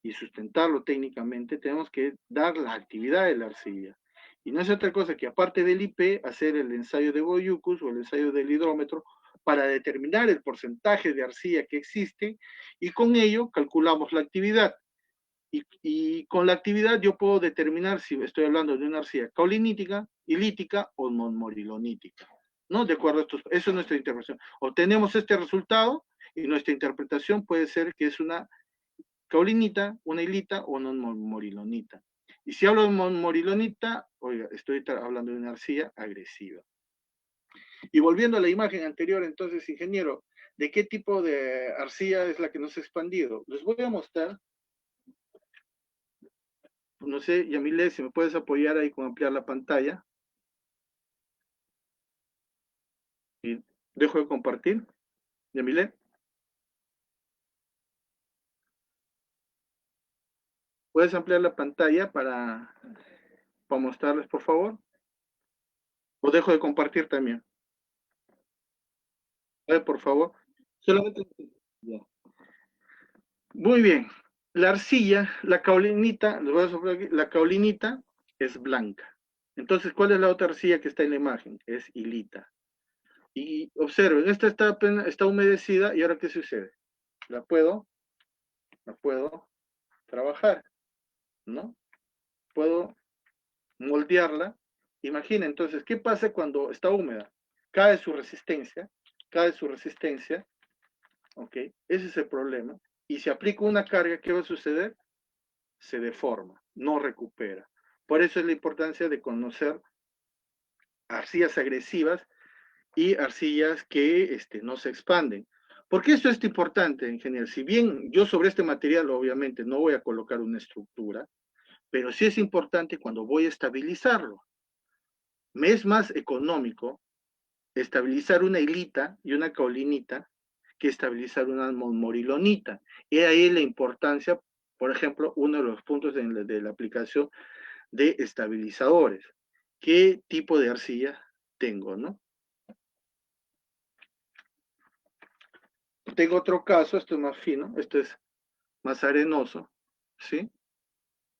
y sustentarlo técnicamente, tenemos que dar la actividad de la arcilla. Y no es otra cosa que, aparte del IP, hacer el ensayo de Boyucus o el ensayo del hidrómetro para determinar el porcentaje de arcilla que existe, y con ello calculamos la actividad. Y con la actividad yo puedo determinar si estoy hablando de una arcilla caolinítica, hilítica o monmorilonítica, ¿no? De acuerdo a estos, eso es nuestra interpretación. Obtenemos este resultado y nuestra interpretación puede ser que es una caulinita, una hilita o una morilonita. Y si hablo de morilonita, oiga, estoy hablando de una arcilla agresiva. Y volviendo a la imagen anterior, entonces, ingeniero, ¿de qué tipo de arcilla es la que nos ha expandido? Les voy a mostrar. No sé, Yamile, si me puedes apoyar ahí con ampliar la pantalla. Y dejo de compartir. Yamile, ¿puedes ampliar la pantalla para mostrarles, por favor? ¿O dejo de compartir también? A ver, por favor. Solamente... Ya. Muy bien. La arcilla, la caulinita, les voy a soplar aquí, la caulinita es blanca. Entonces, ¿cuál es la otra arcilla que está en la imagen? Es hilita. Y observen, esta está humedecida y ahora ¿qué sucede? La puedo trabajar, ¿no? Puedo moldearla. Imagina entonces, ¿qué pasa cuando está húmeda? Cae su resistencia, ¿ok? Ese es el problema. Y si aplico una carga, ¿qué va a suceder? Se deforma, no recupera. Por eso es la importancia de conocer arcillas agresivas y arcillas que no se expanden. ¿Por qué esto es importante en general? Si bien yo sobre este material obviamente no voy a colocar una estructura, pero sí es importante cuando voy a estabilizarlo. Me es más económico estabilizar una hilita y una caulinita que estabilizar una morilonita. Y ahí la importancia, por ejemplo, uno de los puntos de la aplicación de estabilizadores. ¿Qué tipo de arcilla tengo, no? Tengo otro caso, esto es más fino, esto es más arenoso, ¿sí?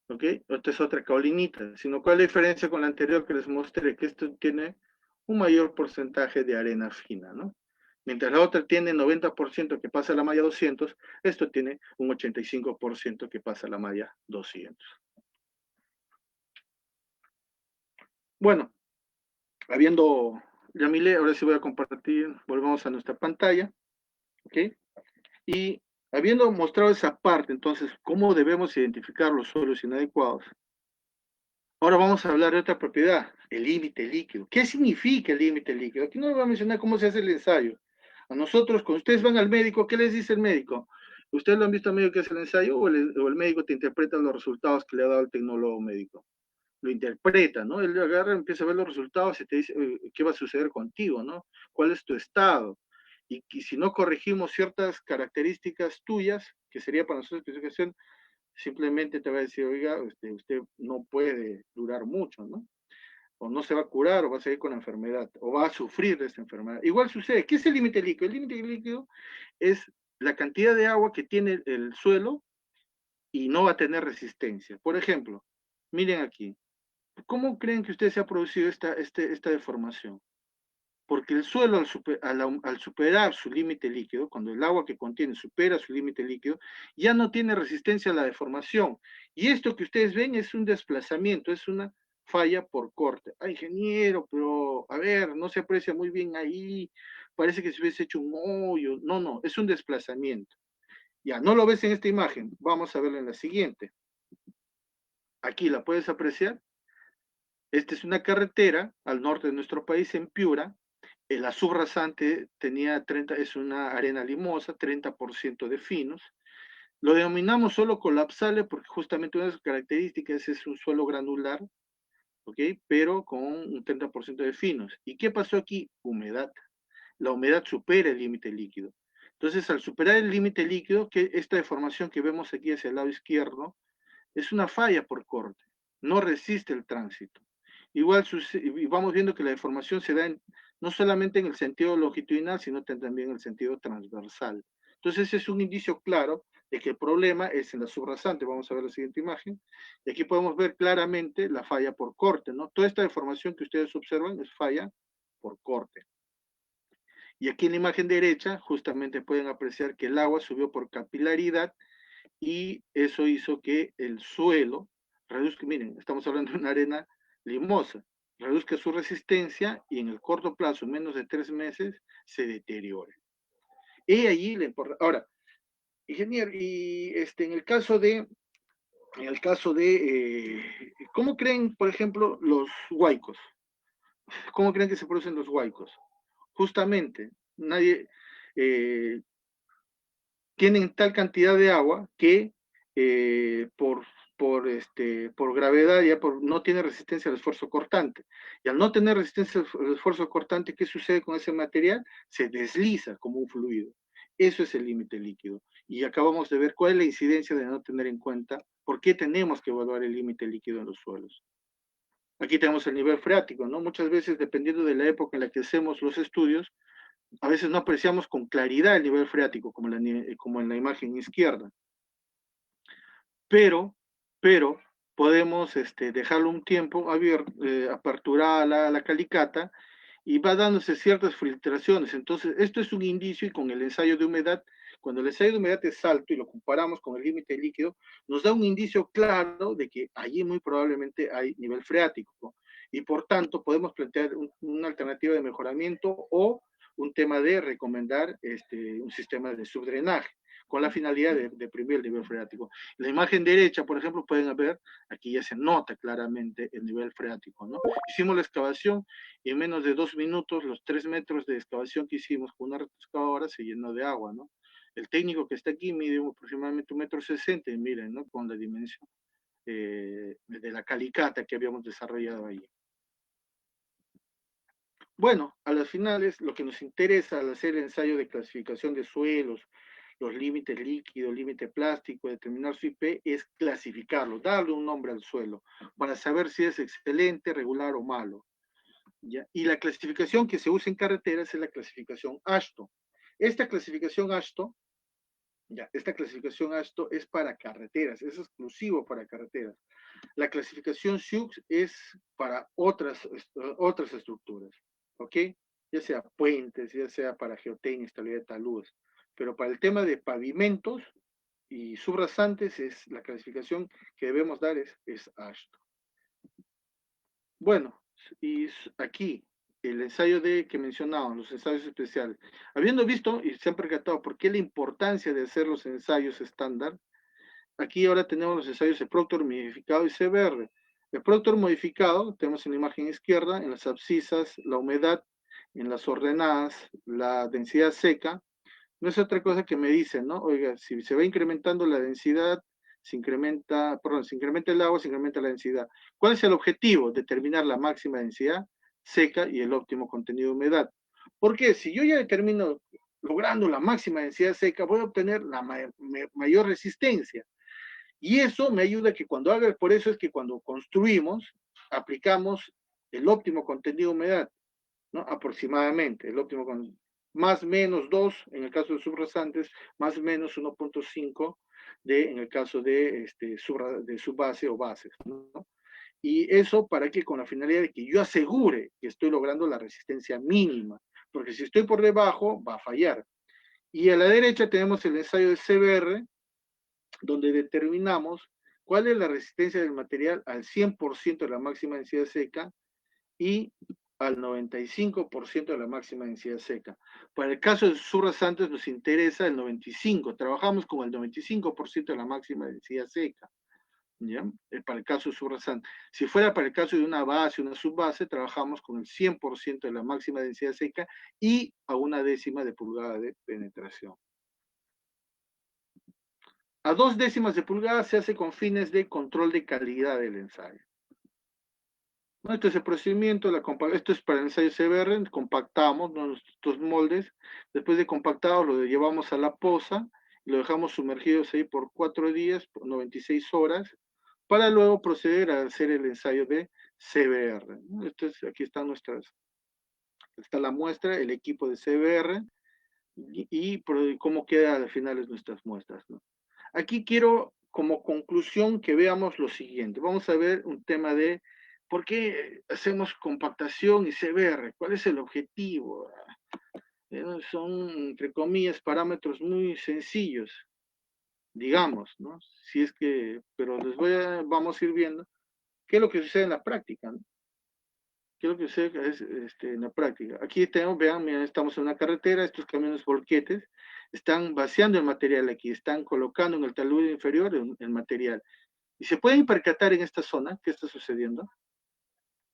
¿Ok? Esta es otra caulinita, sino cuál es la diferencia con la anterior que les mostré, que esto tiene un mayor porcentaje de arena fina, ¿no? Mientras la otra tiene 90% que pasa a la malla 200, esto tiene un 85% que pasa a la malla 200. Bueno, habiendo, Yamile, ahora sí voy a compartir, volvamos a nuestra pantalla, ¿ok? Y habiendo mostrado esa parte, entonces, ¿cómo debemos identificar los suelos inadecuados? Ahora vamos a hablar de otra propiedad, el límite líquido. ¿Qué significa el límite líquido? Aquí no les voy a mencionar cómo se hace el ensayo. A nosotros, cuando ustedes van al médico, ¿qué les dice el médico? ¿Ustedes lo han visto al médico que hace el ensayo o el médico te interpreta los resultados que le ha dado el tecnólogo médico? Lo interpreta, ¿no? Él agarra, empieza a ver los resultados y te dice qué va a suceder contigo, ¿no? ¿Cuál es tu estado? Y si no corregimos ciertas características tuyas, que sería para nosotros especificación, simplemente te va a decir, oiga, usted no puede durar mucho, ¿no? O no se va a curar, o va a seguir con la enfermedad, o va a sufrir de esta enfermedad. Igual sucede. ¿Qué es el límite líquido? El límite líquido es la cantidad de agua que tiene el suelo y no va a tener resistencia. Por ejemplo, miren aquí. ¿Cómo creen que usted se ha producido esta deformación? Porque el suelo al superar su límite líquido, cuando el agua que contiene supera su límite líquido, ya no tiene resistencia a la deformación. Y esto que ustedes ven es un desplazamiento, es una falla por corte. Ah, ingeniero, pero a ver, no se aprecia muy bien ahí, parece que se hubiese hecho un hoyo. No, no, es un desplazamiento. Ya, no lo ves en esta imagen, vamos a verlo en la siguiente. Aquí la puedes apreciar. Esta es una carretera al norte de nuestro país, en Piura. El azul rasante es una arena limosa, 30% de finos. Lo denominamos suelo colapsable porque justamente una de sus características es un suelo granular, ¿ok? Pero con un 30% de finos. ¿Y qué pasó aquí? Humedad. La humedad supera el límite líquido. Entonces, al superar el límite líquido, que esta deformación que vemos aquí hacia el lado izquierdo, es una falla por corte. No resiste el tránsito. Igual vamos viendo que la deformación se da no solamente en el sentido longitudinal, sino también en el sentido transversal. Entonces, ese es un indicio claro de que el problema es en la subrasante. Vamos a ver la siguiente imagen. Y aquí podemos ver claramente la falla por corte, ¿no? Toda esta deformación que ustedes observan es falla por corte. Y aquí en la imagen derecha, justamente pueden apreciar que el agua subió por capilaridad y eso hizo que el suelo reduzca, miren, estamos hablando de una arena limosa, reduzca su resistencia y en el corto plazo, en menos de 3 meses, se deteriore. Y allí le importa. Ahora, ingeniero, y ¿cómo creen, por ejemplo, los huaicos? ¿Cómo creen que se producen los huaicos? Justamente, nadie, eh, tienen tal cantidad de agua que por gravedad no tiene resistencia al esfuerzo cortante. Y al no tener resistencia al esfuerzo cortante, ¿qué sucede con ese material? Se desliza como un fluido. Eso es el límite líquido. Y acabamos de ver cuál es la incidencia de no tener en cuenta por qué tenemos que evaluar el límite líquido en los suelos. Aquí tenemos el nivel freático, ¿no? Muchas veces, dependiendo de la época en la que hacemos los estudios, a veces no apreciamos con claridad el nivel freático, como en la imagen izquierda. Pero podemos dejarlo un tiempo abierto, aperturada la calicata, y va dándose ciertas filtraciones. Entonces, esto es un indicio, y con el ensayo de humedad, cuando el ensayo de humedad es alto y lo comparamos con el límite líquido, nos da un indicio claro de que allí muy probablemente hay nivel freático, ¿no? Y por tanto podemos plantear una alternativa de mejoramiento o un tema de recomendar un sistema de subdrenaje con la finalidad de deprimir el nivel freático. En la imagen derecha, por ejemplo, pueden ver, aquí ya se nota claramente el nivel freático, ¿no? Hicimos la excavación y en menos de 2 minutos, los 3 metros de excavación que hicimos con una excavadora se llenó de agua, ¿no? El técnico que está aquí mide aproximadamente 1,60 m, y miren, ¿no? Con la dimensión de la calicata que habíamos desarrollado ahí. Bueno, a las finales, lo que nos interesa al hacer el ensayo de clasificación de suelos, los límites líquidos, límite plástico, determinar su IP, es clasificarlo, darle un nombre al suelo, para saber si es excelente, regular o malo. ¿Ya? Y la clasificación que se usa en carreteras es la clasificación AASHTO. Esta clasificación AASHTO, esta clasificación AASHTO es para carreteras, es exclusivo para carreteras. La clasificación SIUX es para otras estructuras, ¿ok? Ya sea puentes, ya sea para geotecnia, estabilidad de taludes. Pero para el tema de pavimentos y subrasantes, la clasificación que debemos dar es AASHTO. Bueno, y aquí el ensayo que mencionaban, los ensayos especiales. Habiendo visto y se han percatado por qué la importancia de hacer los ensayos estándar, aquí ahora tenemos los ensayos de Proctor modificado y CBR. El Proctor modificado, tenemos en la imagen izquierda, en las abscisas, la humedad, en las ordenadas, la densidad seca. No es otra cosa que me dicen, ¿no? Oiga, si se va incrementando la densidad, se incrementa el agua, se incrementa la densidad. ¿Cuál es el objetivo? Determinar la máxima densidad seca y el óptimo contenido de humedad. Porque si yo ya determino logrando la máxima densidad seca, voy a obtener la mayor resistencia. Y eso me ayuda a que cuando haga, por eso es que cuando construimos, aplicamos el óptimo contenido de humedad, ¿no? Aproximadamente, el óptimo contenido. Más menos 2 en el caso de subrasantes, más menos 1,5 en el caso de subbase o bases, ¿no? Y eso para que con la finalidad de que yo asegure que estoy logrando la resistencia mínima, porque si estoy por debajo va a fallar. Y a la derecha tenemos el ensayo de CBR, donde determinamos cuál es la resistencia del material al 100% de la máxima densidad seca y al 95% de la máxima densidad seca. Para el caso de subrasantes nos interesa el 95%, trabajamos con el 95% de la máxima densidad seca, ¿ya? Para el caso de subrasante. Si fuera para el caso de una base, una subbase, trabajamos con el 100% de la máxima densidad seca y a 1/10 de pulgada de penetración. A 2/10 de pulgada se hace con fines de control de calidad del ensayo. Este es el procedimiento, esto es para el ensayo CBR, compactamos nuestros moldes, después de compactado lo llevamos a la poza, lo dejamos sumergidos ahí por 4 días, por 96 horas, para luego proceder a hacer el ensayo de CBR. Aquí está la muestra, el equipo de CBR, y cómo quedan al final nuestras muestras, ¿no? Aquí quiero, como conclusión, que veamos lo siguiente. Vamos a ver un tema de por qué hacemos compactación y CBR, cuál es el objetivo. Son, entre comillas, parámetros muy sencillos, digamos, ¿no? Si es que, pero vamos a ir viendo qué es lo que sucede en la práctica, ¿no? ¿Qué es lo que sucede en la práctica? Aquí tenemos, vean, miren, estamos en una carretera, estos camiones volquetes están vaciando el material aquí, están colocando en el talud inferior el material. Y se pueden percatar en esta zona, ¿qué está sucediendo?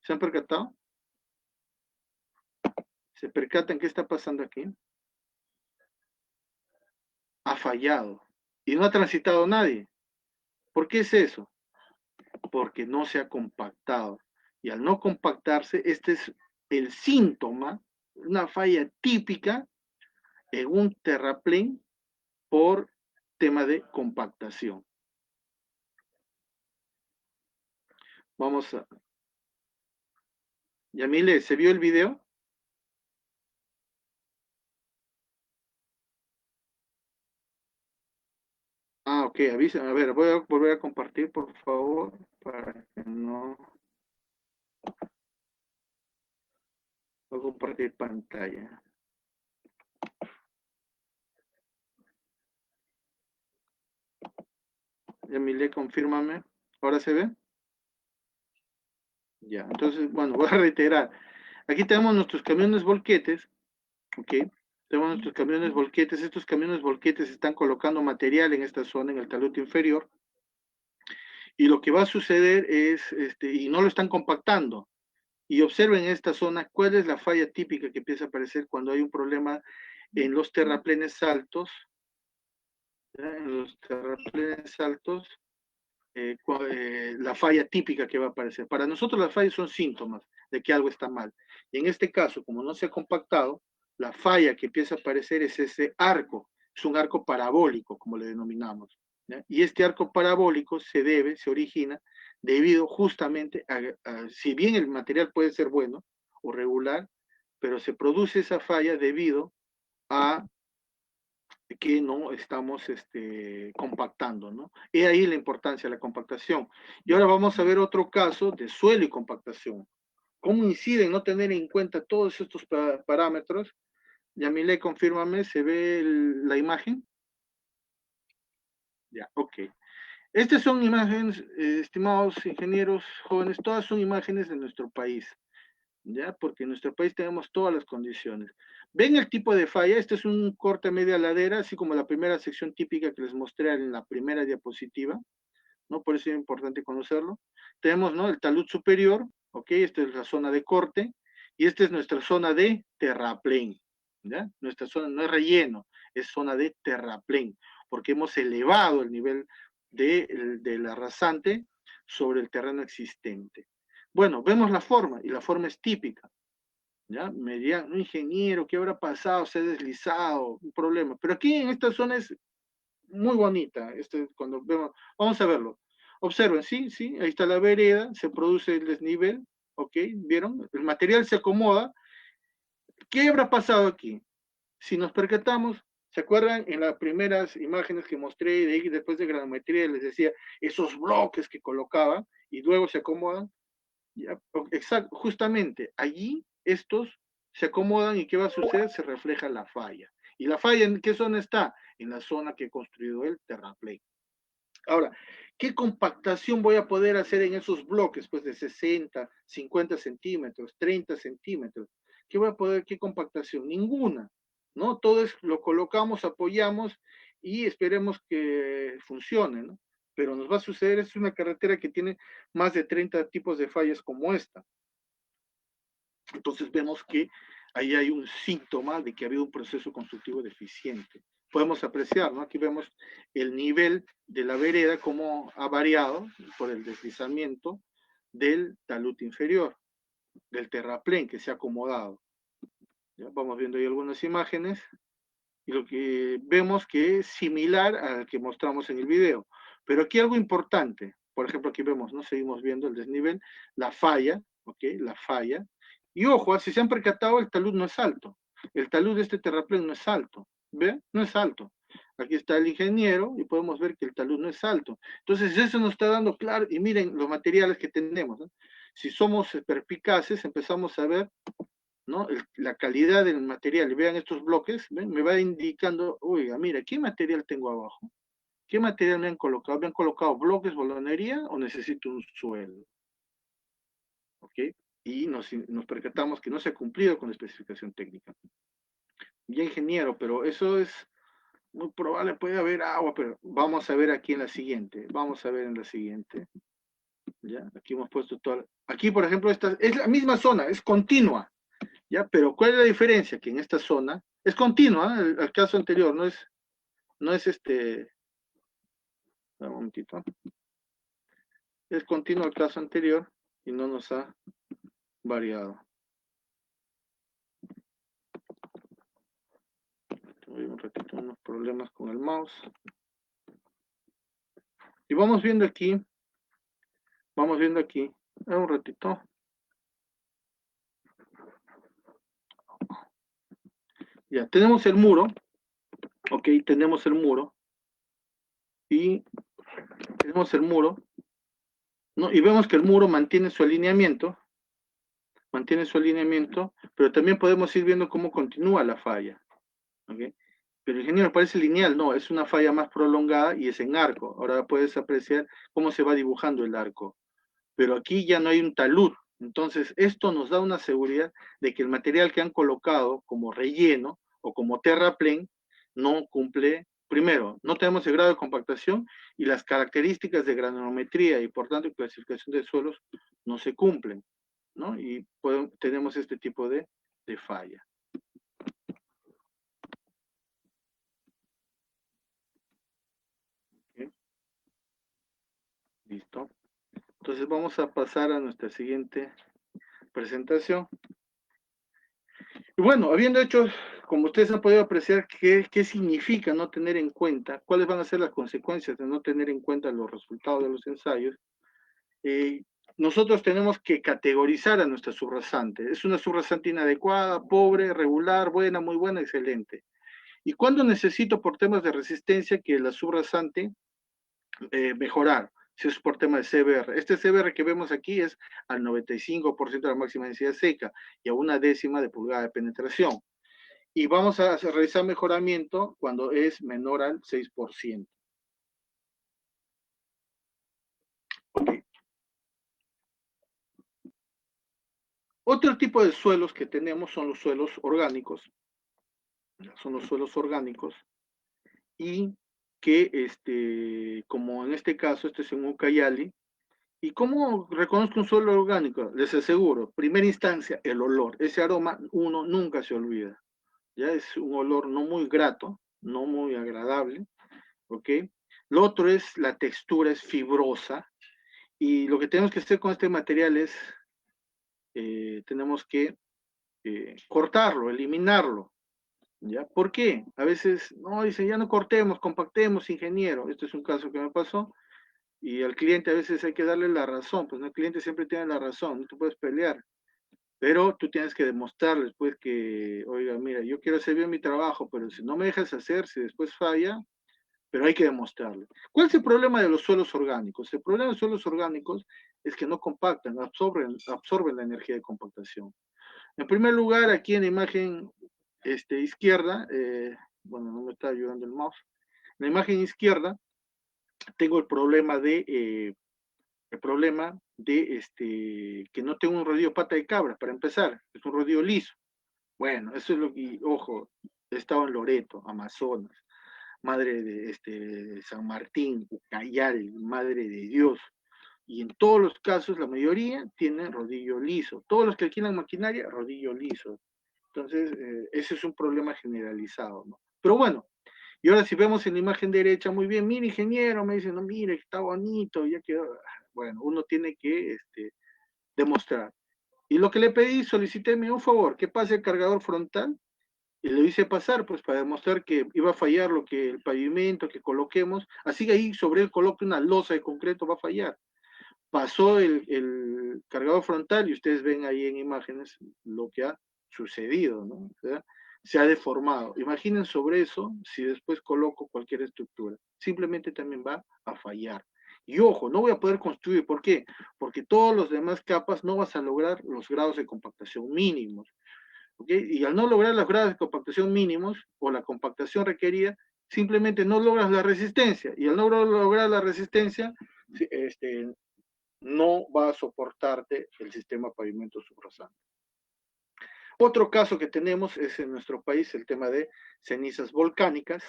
¿Se han percatado? ¿Se percatan qué está pasando aquí? Ha fallado. Y no ha transitado nadie. ¿Por qué es eso? Porque no se ha compactado. Y al no compactarse, este es el síntoma, una falla típica en un terraplén por tema de compactación. Vamos a... Yamile, ¿se vio el video? Ah, ok, avisa. A ver, voy a volver a compartir, por favor, para que no... Voy a compartir pantalla. Yamile, confírmame. ¿Ahora se ve? Ya, entonces, bueno, voy a reiterar. Aquí tenemos nuestros camiones volquetes, ¿ok? Tenemos nuestros camiones volquetes. Estos camiones volquetes están colocando material en esta zona, en el talud inferior, y lo que va a suceder es, y no lo están compactando. Y observen en esta zona cuál es la falla típica que empieza a aparecer cuando hay un problema en los terraplenes altos, ¿ya? En los terraplenes altos, la falla típica que va a aparecer. Para nosotros las fallas son síntomas de que algo está mal. Y en este caso, como no se ha compactado, la falla que empieza a aparecer es ese arco, es un arco parabólico, como le denominamos. ¿Ya? Y este arco parabólico se origina debido justamente si bien el material puede ser bueno o regular, pero se produce esa falla debido a que no estamos compactando, ¿no? Y ahí la importancia de la compactación. Y ahora vamos a ver otro caso de suelo y compactación. ¿Cómo incide en no tener en cuenta todos estos parámetros? Yamile, confírmame, ¿se ve la imagen? Ya, ok. Estas son imágenes, estimados ingenieros jóvenes, todas son imágenes de nuestro país. ¿Ya? Porque en nuestro país tenemos todas las condiciones. ¿Ven el tipo de falla? Este es un corte media ladera, así como la primera sección típica que les mostré en la primera diapositiva, ¿no? Por eso es importante conocerlo. Tenemos, ¿no? El talud superior, ¿ok? Esta es la zona de corte, y esta es nuestra zona de terraplén, ¿ya? Nuestra zona no es relleno, es zona de terraplén, porque hemos elevado el nivel del arrasante sobre el terreno existente. Bueno, vemos la forma, y la forma es típica, ¿ya? Me dirían, un ingeniero, ¿qué habrá pasado? Se ha deslizado, un problema. Pero aquí en esta zona es muy bonita, cuando vemos, vamos a verlo. Observen, sí, sí, ahí está la vereda, se produce el desnivel, ¿ok? ¿Vieron? El material se acomoda. ¿Qué habrá pasado aquí? Si nos percatamos, ¿se acuerdan en las primeras imágenes que mostré después de granometría les decía esos bloques que colocaba y luego se acomodan? Ya, exacto, justamente allí estos se acomodan y ¿qué va a suceder? Se refleja la falla. ¿Y la falla en qué zona está? En la zona que construyó el terraplén. Ahora, ¿qué compactación voy a poder hacer en esos bloques? Pues de 60, 50 centímetros, 30 centímetros. ¿Qué voy a poder? ¿Qué compactación? Ninguna, ¿no? Todo es, lo colocamos, apoyamos y esperemos que funcione, ¿no? Pero nos va a suceder, es una carretera que tiene más de 30 tipos de fallas como esta. Entonces vemos que ahí hay un síntoma de que ha habido un proceso constructivo deficiente. Podemos apreciar, ¿no? Aquí vemos el nivel de la vereda, cómo ha variado por el deslizamiento del talud inferior, del terraplén que se ha acomodado. ¿Ya? Vamos viendo ahí algunas imágenes y lo que vemos que es similar al que mostramos en el video. Pero aquí algo importante, por ejemplo, aquí vemos, ¿no? Seguimos viendo el desnivel, la falla, ¿ok? La falla. Y ojo, si se han percatado, el talud no es alto. El talud de este terraplén no es alto. ¿Ve? No es alto. Aquí está el ingeniero y podemos ver que el talud no es alto. Entonces, eso nos está dando claro, y miren los materiales que tenemos, ¿no? Si somos perspicaces, empezamos a ver, ¿no? La calidad del material. Vean estos bloques, ¿ven? Me va indicando, oiga, mira, ¿qué material tengo abajo? ¿Qué material me han colocado? ¿Me han colocado bloques, bolonería o necesito un suelo? ¿Ok? Y nos percatamos que no se ha cumplido con la especificación técnica. Ya ingeniero, pero eso es muy probable, puede haber agua, pero vamos a ver aquí en la siguiente. Vamos a ver en la siguiente. ¿Ya? Aquí hemos puesto toda. Aquí, por ejemplo, esta es la misma zona, es continua. ¿Ya? Pero ¿cuál es la diferencia? Que en esta zona es continua, ¿eh? El caso anterior no es un momentito, es continuo el caso anterior y no nos ha variado. unos problemas con el mouse. Y vamos viendo aquí, un ratito. Ya, tenemos el muro, ok, tenemos el muro, y tenemos el muro, ¿no? Y vemos que el muro mantiene su alineamiento, pero también podemos ir viendo cómo continúa la falla, ¿ok? Pero ingeniero, parece lineal, no, es una falla más prolongada y es en arco. Ahora puedes apreciar cómo se va dibujando el arco. Pero aquí ya no hay un talud. Entonces, esto nos da una seguridad de que el material que han colocado como relleno o como terraplén no cumple, primero, no tenemos el grado de compactación y las características de granulometría y por tanto clasificación de suelos no se cumplen, ¿no? Y tenemos este tipo de falla. ¿Okay? Listo. Entonces vamos a pasar a nuestra siguiente presentación. Y bueno, habiendo hecho, como ustedes han podido apreciar, qué significa no tener en cuenta, cuáles van a ser las consecuencias de no tener en cuenta los resultados de los ensayos, nosotros tenemos que categorizar a nuestra subrasante. Es una subrasante inadecuada, pobre, regular, buena, muy buena, excelente. ¿Y cuándo necesito por temas de resistencia que la subrasante mejorar? Si es por tema de CBR. Este CBR que vemos aquí es al 95% de la máxima densidad seca y a 1/10 de pulgada de penetración. Y vamos a realizar mejoramiento cuando es menor al 6%. Okay. Otro tipo de suelos que tenemos son los suelos orgánicos. Y que, como en este caso, este es un Ucayali. ¿Y cómo reconozco un suelo orgánico? Les aseguro, primera instancia, el olor. Ese aroma uno nunca se olvida. Ya es un olor no muy grato, no muy agradable, ¿ok? Lo otro es la textura, es fibrosa. Y lo que tenemos que hacer con este material es, tenemos que cortarlo, eliminarlo. ¿Ya? ¿Por qué? A veces, no, dicen, ya no cortemos, compactemos, ingeniero. Este es un caso que me pasó. Y al cliente a veces hay que darle la razón, pues ¿no? El cliente siempre tiene la razón, no te puedes pelear. Pero tú tienes que demostrarles, pues, que, oiga, mira, yo quiero hacer bien mi trabajo, pero si no me dejas hacer, si después falla, pero hay que demostrarle. ¿Cuál es el problema de los suelos orgánicos? El problema de los suelos orgánicos es que no compactan, absorben la energía de compactación. En primer lugar, aquí en la imagen izquierda, bueno, no me está ayudando el mouse, en la imagen izquierda tengo el problema de que no tengo un rodillo pata de cabra, para empezar, es un rodillo liso. Bueno, eso es lo que, ojo, he estado en Loreto, Amazonas, madre de San Martín, Ucayali, madre de Dios. Y en todos los casos, la mayoría tienen rodillo liso. Todos los que alquilan maquinaria, rodillo liso. Entonces, ese es un problema generalizado, ¿no? Pero bueno, y ahora si vemos en la imagen derecha, muy bien, mire ingeniero, me dicen, no, mire, está bonito, ya quedó. Bueno, uno tiene que demostrar. Y lo que le pedí, solicité un favor, que pase el cargador frontal, y lo hice pasar, pues, para demostrar que iba a fallar lo que el pavimento que coloquemos, así que ahí sobre él coloque una losa de concreto, va a fallar. Pasó el cargador frontal y ustedes ven ahí en imágenes lo que ha sucedido, ¿no? O sea, se ha deformado. Imaginen sobre eso si después coloco cualquier estructura. Simplemente también va a fallar. Y ojo, no voy a poder construir. ¿Por qué? Porque todos los demás capas no vas a lograr los grados de compactación mínimos. ¿Okay? Y al no lograr los grados de compactación mínimos o la compactación requerida, simplemente no logras la resistencia. Y al no lograr la resistencia, no va a soportarte el sistema pavimento subrasante. Otro caso que tenemos es en nuestro país el tema de cenizas volcánicas,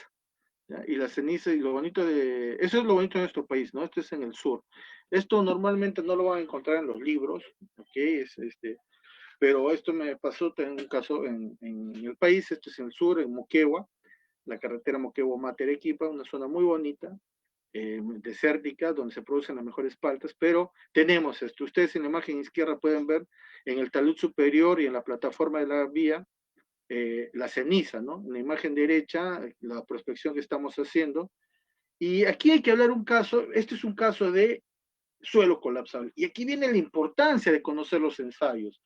¿ya? Y las cenizas, y lo bonito eso es lo bonito de nuestro país, ¿no? Esto es en el sur. Esto normalmente no lo van a encontrar en los libros, ¿ok? Pero esto me pasó en un caso en el país, esto es en el sur, en Moquegua, la carretera Moquegua-Materequipa, una zona muy bonita, desértica, donde se producen las mejores paltas, pero tenemos esto. Ustedes en la imagen izquierda pueden ver en el talud superior y en la plataforma de la vía, la ceniza, ¿no? En la imagen derecha, la prospección que estamos haciendo. Y aquí hay que hablar un caso, este es un caso de suelo colapsable. Y aquí viene la importancia de conocer los ensayos.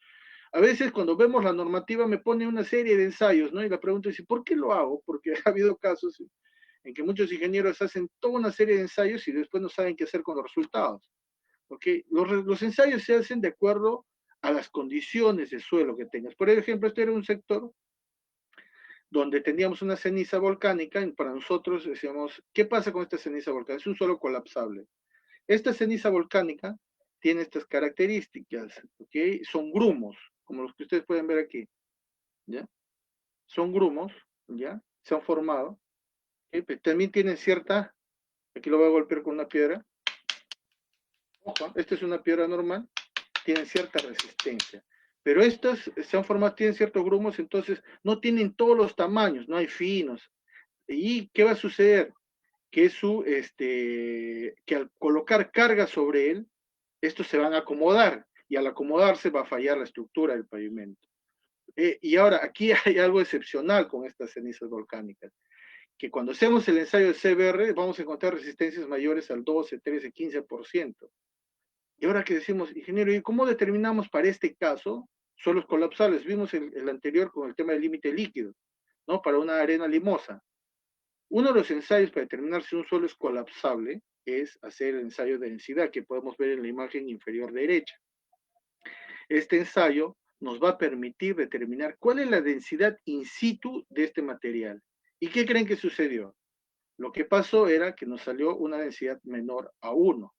A veces cuando vemos la normativa me pone una serie de ensayos, ¿no? Y la pregunta es, ¿por qué lo hago? Porque ha habido casos en que muchos ingenieros hacen toda una serie de ensayos y después no saben qué hacer con los resultados. ¿Ok? Los ensayos se hacen de acuerdo a las condiciones de suelo que tengas. Por ejemplo, este era un sector donde teníamos una ceniza volcánica y para nosotros decíamos, ¿qué pasa con esta ceniza volcánica? Es un suelo colapsable. Esta ceniza volcánica tiene estas características, ¿ok? Son grumos, como los que ustedes pueden ver aquí, ¿ya? Son grumos, ¿ya? Se han formado, ¿ok? Pero también tienen cierta, aquí lo voy a golpear con una piedra, ojo, esta es una piedra normal, tienen cierta resistencia. Pero estas se han formado, tienen ciertos grumos, entonces no tienen todos los tamaños, no hay finos. ¿Y qué va a suceder? Que al colocar carga sobre él, estos se van a acomodar y al acomodarse va a fallar la estructura del pavimento. Y ahora, aquí hay algo excepcional con estas cenizas volcánicas, que cuando hacemos el ensayo de CBR vamos a encontrar resistencias mayores al 12, 13, 15%. Y ahora que decimos, ingeniero, ¿y cómo determinamos para este caso suelos colapsables? Vimos el anterior con el tema del límite líquido, ¿no? Para una arena limosa. Uno de los ensayos para determinar si un suelo es colapsable es hacer el ensayo de densidad que podemos ver en la imagen inferior derecha. Este ensayo nos va a permitir determinar cuál es la densidad in situ de este material. ¿Y qué creen que sucedió? Lo que pasó era que nos salió una densidad menor a 1,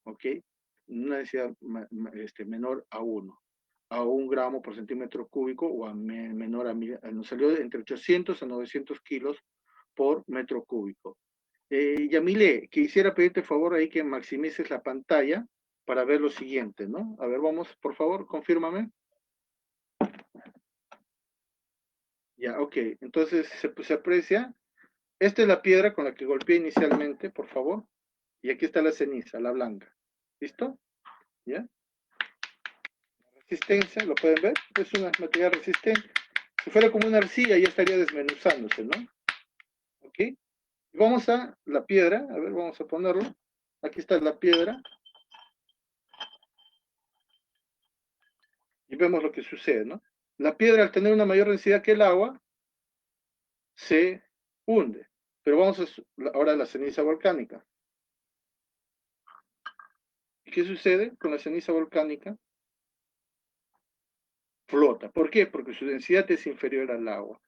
¿ok? Una densidad menor a 1, a 1 gramo por centímetro cúbico o a menor a 1000, nos salió entre 800 a 900 kilos por metro cúbico. Yamile, quisiera pedirte favor ahí que maximices la pantalla para ver lo siguiente, ¿no? A ver, vamos, por favor, confírmame. Ya, ok. Entonces se aprecia. Esta es la piedra con la que golpeé inicialmente, por favor. Y aquí está la ceniza, la blanca. ¿Listo? ¿Ya? Resistencia, ¿lo pueden ver? Es una material resistente. Si fuera como una arcilla ya estaría desmenuzándose, ¿no? ¿Ok? Vamos a la piedra, a ver, vamos a ponerlo. Aquí está la piedra. Y vemos lo que sucede, ¿no? La piedra, al tener una mayor densidad que el agua, se hunde. Pero vamos ahora a la ceniza volcánica. ¿Y qué sucede con la ceniza volcánica? Flota. ¿Por qué? Porque su densidad es inferior al agua.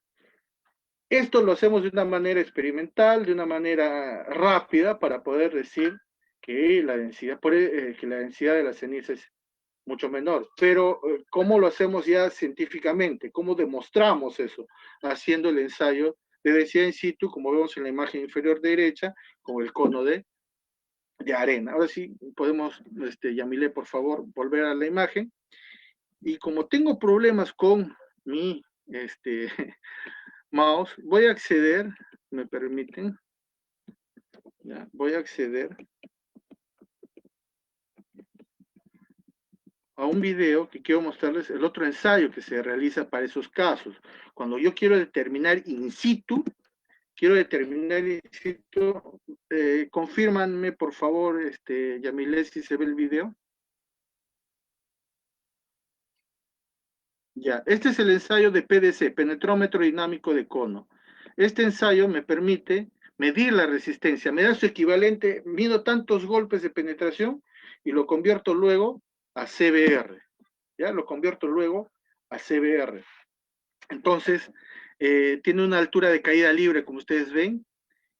Esto lo hacemos de una manera experimental, de una manera rápida, para poder decir que la densidad, que la densidad de la ceniza es mucho menor. Pero, ¿cómo lo hacemos ya científicamente? ¿Cómo demostramos eso? Haciendo el ensayo de densidad in situ, como vemos en la imagen inferior derecha, con el cono de arena. Ahora sí, podemos, Yamile, por favor, volver a la imagen. Y como tengo problemas con mi mouse, voy a acceder, me permiten, ya, voy a acceder a un video que quiero mostrarles, el otro ensayo que se realiza para esos casos. Cuando yo quiero determinar in situ, confírmanme por favor, Yamile, si se ve el video. Ya, este es el ensayo de PDC, penetrómetro dinámico de cono. Este ensayo me permite medir la resistencia, me da su equivalente, mido tantos golpes de penetración y lo convierto luego a CBR. Ya, lo convierto luego a CBR. Entonces, tiene una altura de caída libre, como ustedes ven,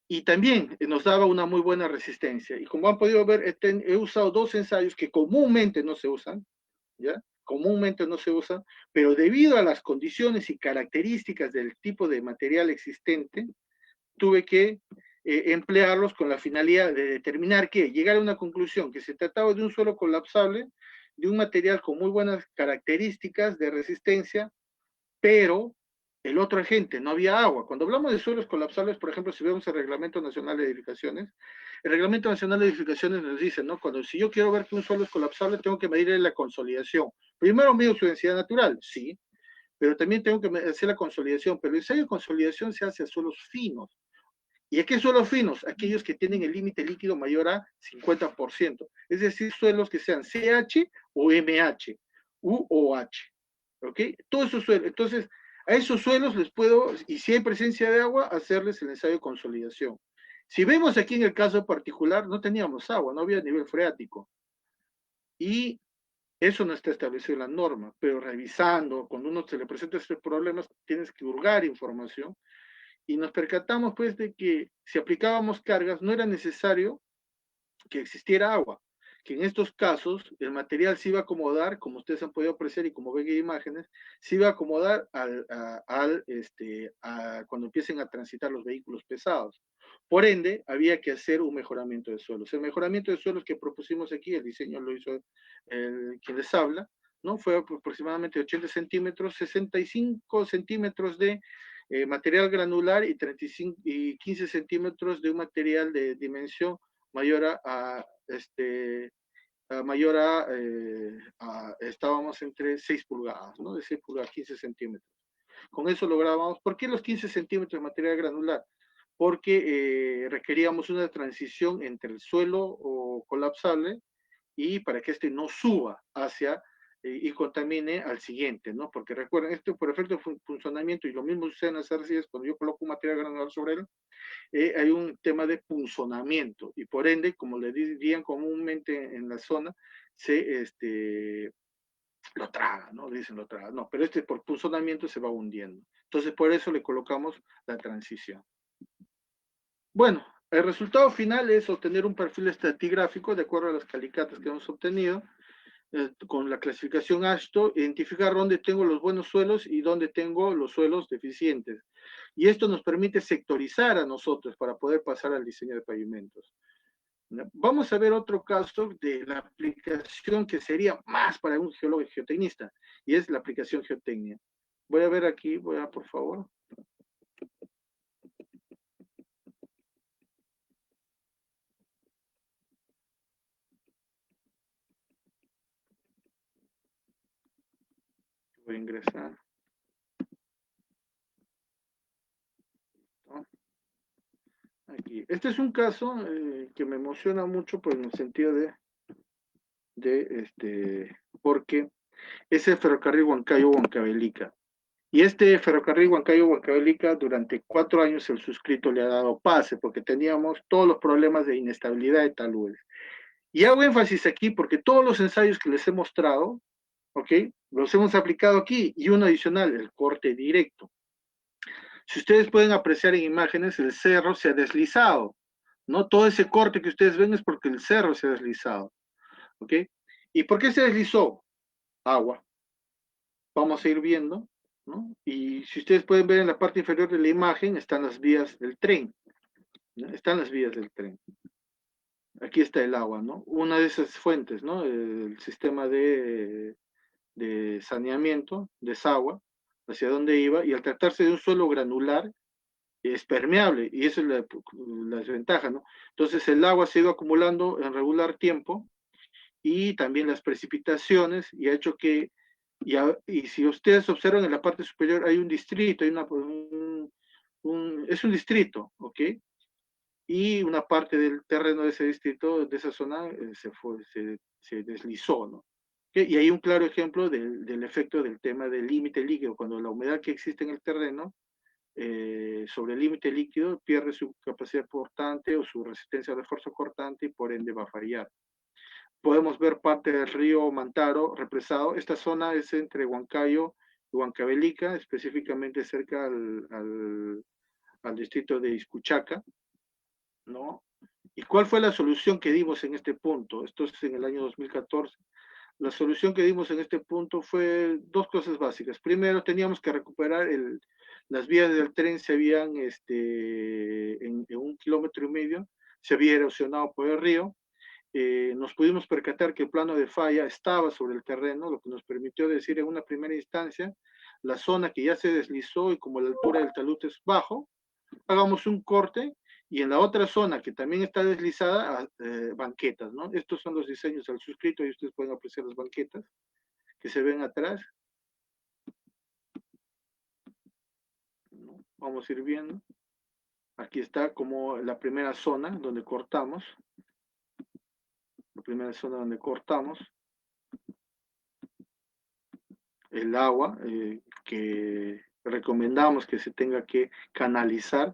y también nos daba una muy buena resistencia. Y como han podido ver, he usado dos ensayos que comúnmente no se usan, ¿ya? Comúnmente no se usan, pero debido a las condiciones y características del tipo de material existente, tuve que emplearlos con la finalidad de determinar que, llegar a una conclusión, que se trataba de un suelo colapsable, de un material con muy buenas características de resistencia, pero el otro agente, no había agua. Cuando hablamos de suelos colapsables, por ejemplo, si vemos el Reglamento Nacional de Edificaciones, el Reglamento Nacional de Edificaciones nos dice, ¿no? Si yo quiero ver que un suelo es colapsable, tengo que medirle la consolidación. Primero mido su densidad natural, sí, pero también tengo que hacer la consolidación, pero el ensayo de consolidación se hace a suelos finos. ¿Y a qué suelos finos? Aquellos que tienen el límite líquido mayor a 50%, es decir, suelos que sean CH o MH, U o H, ¿ok? Todos esos suelos, entonces, a esos suelos les puedo, y si hay presencia de agua, hacerles el ensayo de consolidación. Si vemos aquí en el caso particular, no teníamos agua, no había nivel freático, y eso no está establecido en la norma, pero revisando, cuando uno se le presenta estos problemas, tienes que hurgar información, y nos percatamos pues de que si aplicábamos cargas no era necesario que existiera agua, que en estos casos el material se iba a acomodar, como ustedes han podido apreciar y como ven en imágenes, se iba a acomodar cuando empiecen a transitar los vehículos pesados. Por ende, había que hacer un mejoramiento de suelos. El mejoramiento de suelos que propusimos aquí, el diseño lo hizo quien les habla, ¿no? Fue aproximadamente 80 centímetros, 65 centímetros de material granular y 35 y 15 centímetros de un material de dimensión mayor estábamos entre 6 pulgadas, ¿no? De 6 pulgadas, 15 centímetros. Con eso lográbamos, ¿por qué los 15 centímetros de material granular? Porque requeríamos una transición entre el suelo o colapsable y para que este no suba hacia y contamine al siguiente, ¿no? Porque recuerden, esto por efecto de funcionamiento, y lo mismo sucede en las arcillas, cuando yo coloco un material granular sobre él, hay un tema de punzonamiento, y por ende, como le dirían comúnmente en la zona, lo traga, ¿no? Dicen lo traga, no, pero por punzonamiento se va hundiendo. Entonces, por eso le colocamos la transición. Bueno, el resultado final es obtener un perfil estratigráfico de acuerdo a las calicatas que hemos obtenido, con la clasificación ASHTO, identificar dónde tengo los buenos suelos y dónde tengo los suelos deficientes. Y esto nos permite sectorizar a nosotros para poder pasar al diseño de pavimentos. Vamos a ver otro caso de la aplicación que sería más para un geólogo y geotecnista, y es la aplicación geotecnia. Voy a ver aquí, por favor. Voy a ingresar. ¿No? Aquí. Este es un caso que me emociona mucho por el sentido porque es el ferrocarril Huancayo-Huancavelica. Y este ferrocarril Huancayo-Huancavelica durante 4 años el suscrito le ha dado pase porque teníamos todos los problemas de inestabilidad de taludes. Y hago énfasis aquí porque todos los ensayos que les he mostrado, ¿ok? Los hemos aplicado aquí, y uno adicional, el corte directo. Si ustedes pueden apreciar en imágenes, el cerro se ha deslizado, ¿no? Todo ese corte que ustedes ven es porque el cerro se ha deslizado, ¿ok? ¿Y por qué se deslizó? Agua. Vamos a ir viendo, ¿no? Y si ustedes pueden ver en la parte inferior de la imagen, están las vías del tren, ¿no? Están las vías del tren. Aquí está el agua, ¿no? Una de esas fuentes, ¿no? El sistema de saneamiento, desagua, hacia dónde iba, y al tratarse de un suelo granular, es permeable, y esa es la desventaja, ¿no? Entonces el agua se ha ido acumulando en regular tiempo, y también las precipitaciones, y ha hecho que, y si ustedes observan en la parte superior hay un distrito, es un distrito, ¿ok? Y una parte del terreno de ese distrito, de esa zona, se deslizó, ¿no? Y hay un claro ejemplo del efecto del tema del límite líquido, cuando la humedad que existe en el terreno sobre el límite líquido pierde su capacidad cortante o su resistencia al esfuerzo cortante, y por ende va a fallar. Podemos ver parte del río Mantaro represado. Esta zona es entre Huancayo y Huancavelica, específicamente cerca al distrito de Iscuchaca, ¿no? ¿Y cuál fue la solución que dimos en este punto? Esto es en el año 2014. La solución que dimos en este punto fue 2 cosas básicas. Primero, teníamos que recuperar las vías del tren, se habían, en 1,5 kilómetros, se había erosionado por el río. Nos pudimos percatar que el plano de falla estaba sobre el terreno, lo que nos permitió decir en una primera instancia, la zona que ya se deslizó y como la altura del talud es bajo, hagamos un corte, y en la otra zona que también está deslizada, banquetas, ¿no? Estos son los diseños al suscrito, y ustedes pueden apreciar las banquetas que se ven atrás. Vamos a ir viendo. Aquí está como la primera zona donde cortamos. La primera zona donde cortamos. El agua que recomendamos que se tenga que canalizar.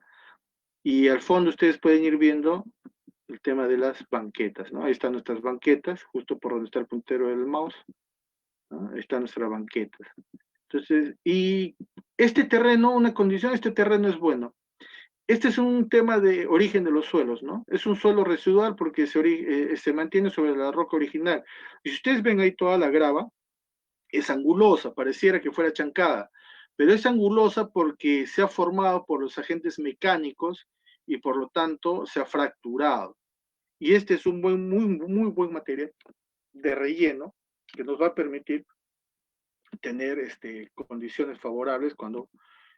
Y al fondo ustedes pueden ir viendo el tema de las banquetas, ¿no? Ahí están nuestras banquetas, justo por donde está el puntero del mouse, ¿no? Ahí están nuestras banquetas. Entonces, y este terreno, una condición, este terreno es bueno. Este es un tema de origen de los suelos, ¿no? Es un suelo residual porque se mantiene sobre la roca original. Y si ustedes ven ahí toda la grava, es angulosa, pareciera que fuera chancada, pero es angulosa porque se ha formado por los agentes mecánicos y por lo tanto se ha fracturado. Y este es un muy buen material de relleno que nos va a permitir tener condiciones favorables cuando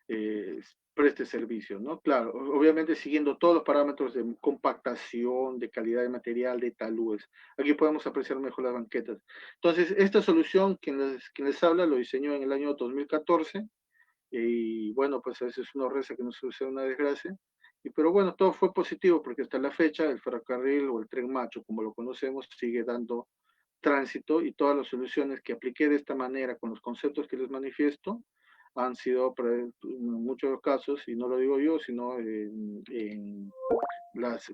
eh, preste servicio, ¿no? Claro, obviamente siguiendo todos los parámetros de compactación, de calidad de material, de talúes. Aquí podemos apreciar mejor las banquetas. Entonces, esta solución, quien les habla, lo diseñó en el año 2014 y bueno, pues a veces uno reza que no suceda una desgracia. Pero bueno, todo fue positivo porque hasta la fecha el ferrocarril o el tren macho, como lo conocemos, sigue dando tránsito y todas las soluciones que apliqué de esta manera con los conceptos que les manifiesto han sido en muchos casos, y no lo digo yo, sino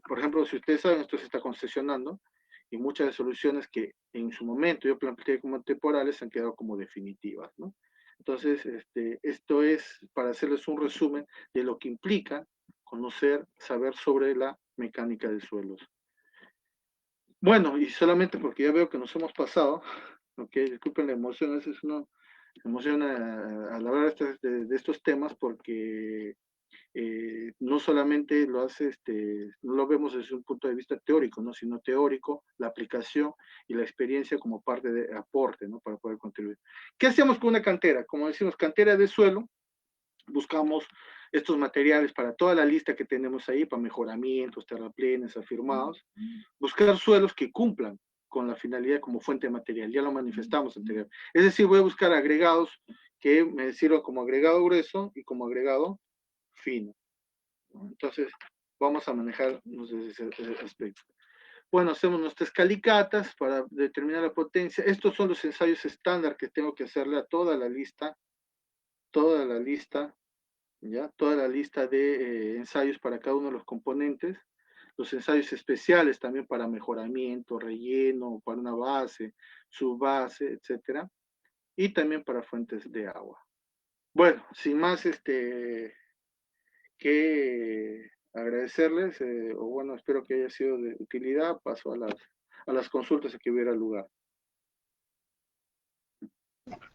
por ejemplo, si ustedes saben, esto se está concesionando y muchas de soluciones que en su momento yo planteé como temporales han quedado como definitivas, ¿no? Entonces, esto es para hacerles un resumen de lo que implica conocer, saber sobre la mecánica de suelos. Bueno, y solamente porque ya veo que nos hemos pasado, ok, disculpen la emoción, a veces uno se emociona al hablar de estos temas porque no solamente lo hace, no lo vemos desde un punto de vista teórico, ¿no? Sino teórico, la aplicación y la experiencia como parte de aporte, ¿no? Para poder contribuir. ¿Qué hacemos con una cantera? Como decimos, cantera de suelo, buscamos estos materiales para toda la lista que tenemos ahí, para mejoramientos, terraplenes, afirmados, buscar suelos que cumplan con la finalidad como fuente de material, ya lo manifestamos anterior. Es decir, voy a buscar agregados que me sirvan como agregado grueso y como agregado fino. Entonces, vamos a manejar desde ese aspecto. Bueno, hacemos nuestras calicatas para determinar la potencia. Estos son los ensayos estándar que tengo que hacerle a toda la lista, ¿ya? Toda la lista de ensayos para cada uno de los componentes. Los ensayos especiales también para mejoramiento, relleno, para una base, subbase, etcétera. Y también para fuentes de agua. Bueno, sin más que agradecerles, o bueno, espero que haya sido de utilidad. Paso a las consultas que hubiera lugar.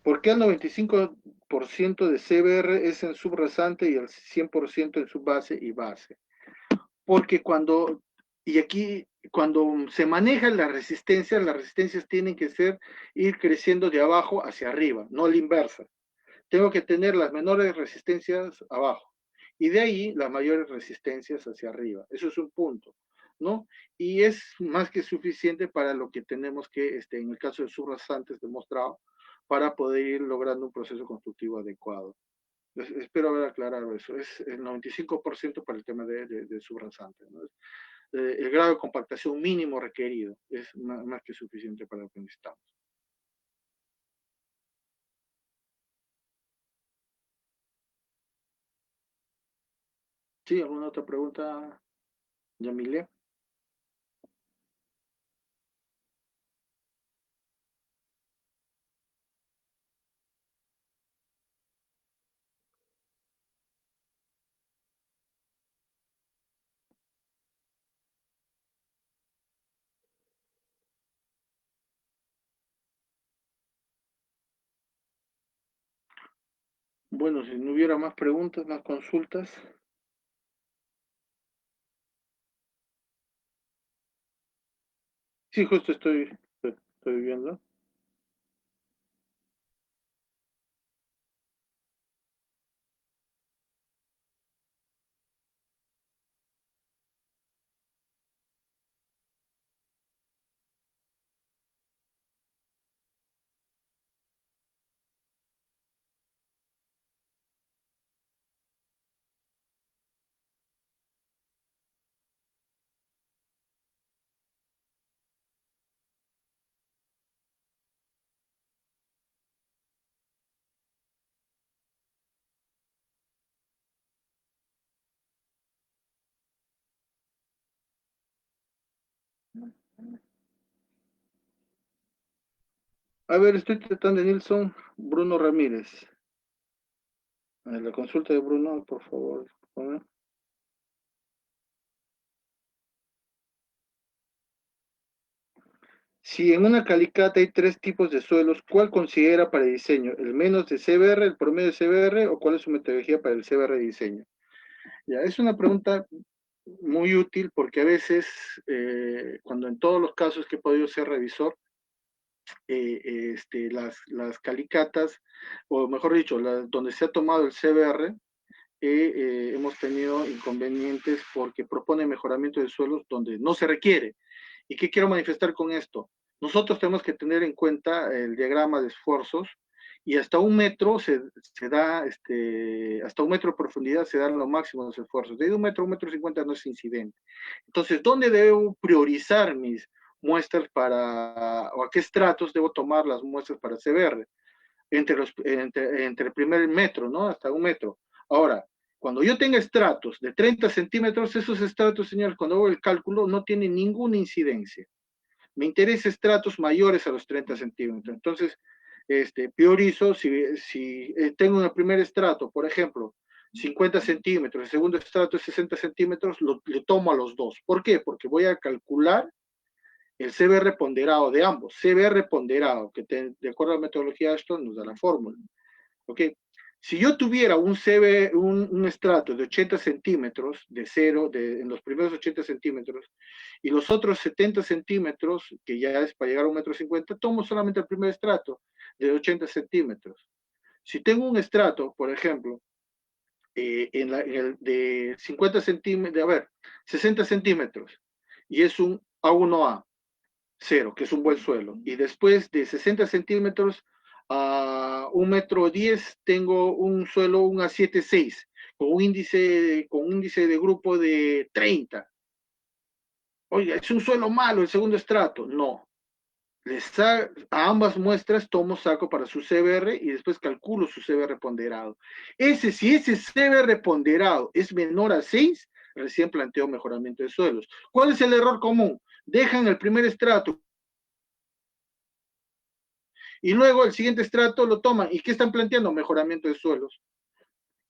¿Por qué el 95% de CBR es en subrasante y el 100% en subbase y base? Porque cuando se manejan las resistencias tienen que ir creciendo de abajo hacia arriba, no la inversa. Tengo que tener las menores resistencias abajo y de ahí las mayores resistencias hacia arriba. Eso es un punto, ¿no? Y es más que suficiente para lo que tenemos que, en el caso de subrasantes demostrado, para poder ir logrando un proceso constructivo adecuado. Espero haber aclarado eso. Es el 95% para el tema de subrasante, ¿no? El grado de compactación mínimo requerido es más que suficiente para lo que necesitamos. ¿Sí? ¿Alguna otra pregunta, Yamile? Bueno, si no hubiera más preguntas, más consultas. Sí, justo estoy viendo. A ver, estoy tratando de Nilsson, Bruno Ramírez. A ver, la consulta de Bruno, por favor. Si en una calicata hay tres tipos de suelos, ¿cuál considera para el diseño? ¿El menos de CBR, el promedio de CBR o cuál es su metodología para el CBR de diseño? Ya, es una pregunta muy útil porque a veces, cuando en todos los casos que he podido ser revisor, las calicatas, o mejor dicho, donde se ha tomado el CBR, hemos tenido inconvenientes porque propone mejoramiento de suelos donde no se requiere. ¿Y qué quiero manifestar con esto? Nosotros tenemos que tener en cuenta el diagrama de esfuerzos y hasta 1 metro se da, hasta 1 metro de profundidad se dan los máximos esfuerzos. De 1 metro a 1,50 m no es incidente. Entonces, ¿dónde debo priorizar mis muestras o a qué estratos debo tomar las muestras para CBR? Entre el primer metro, ¿no? Hasta 1 metro. Ahora, cuando yo tenga estratos de 30 centímetros, esos estratos, señores, cuando hago el cálculo, no tienen ninguna incidencia. Me interesa estratos mayores a los 30 centímetros. Entonces, priorizo, si tengo un primer estrato, por ejemplo, 50 centímetros, el segundo estrato es 60 centímetros, lo tomo a los dos. ¿Por qué? Porque voy a calcular el CBR ponderado de ambos. CBR ponderado, que de acuerdo a la metodología de Ashton nos da la fórmula. ¿Ok? Si yo tuviera un estrato de 80 centímetros de cero, en los primeros 80 centímetros, y los otros 70 centímetros, que ya es para llegar a 1,50 m, tomo solamente el primer estrato de 80 centímetros. Si tengo un estrato, por ejemplo, en el de 50 centímetros, a ver, 60 centímetros, y es un A1A, cero, que es un buen suelo. Y después de 60 centímetros a 1,10 m tengo un suelo, un A76, con índice de grupo de 30. Oiga, ¿es un suelo malo el segundo estrato? No. A ambas muestras saco para su CBR y después calculo su CBR ponderado. Si ese CBR ponderado es menor a 6, recién planteo mejoramiento de suelos. ¿Cuál es el error común? Dejan el primer estrato y luego el siguiente estrato lo toman. ¿Y qué están planteando? Mejoramiento de suelos.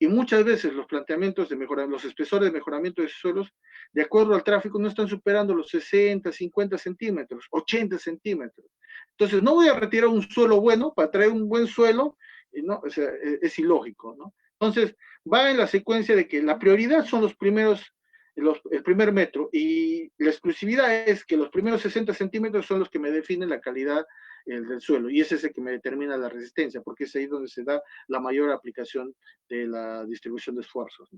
Y muchas veces los planteamientos los espesores de mejoramiento de suelos, de acuerdo al tráfico, no están superando los 60, 50 centímetros, 80 centímetros. Entonces, no voy a retirar un suelo bueno para traer un buen suelo, ¿no? O sea, es ilógico, ¿no? Entonces, va en la secuencia de que la prioridad son el primer metro, y la exclusividad es que los primeros 60 centímetros son los que me definen la calidad del suelo, y ese es el que me determina la resistencia, porque es ahí donde se da la mayor aplicación de la distribución de esfuerzos.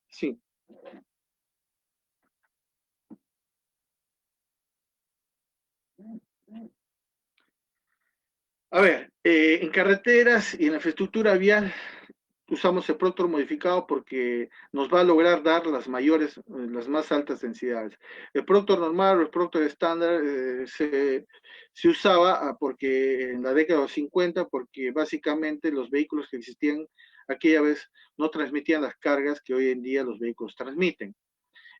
Sí. A ver, en carreteras y en la infraestructura vial usamos el Proctor modificado porque nos va a lograr dar las más altas densidades. El Proctor normal o el Proctor estándar se usaba porque en la década de los 50, porque básicamente los vehículos que existían aquella vez no transmitían las cargas que hoy en día los vehículos transmiten.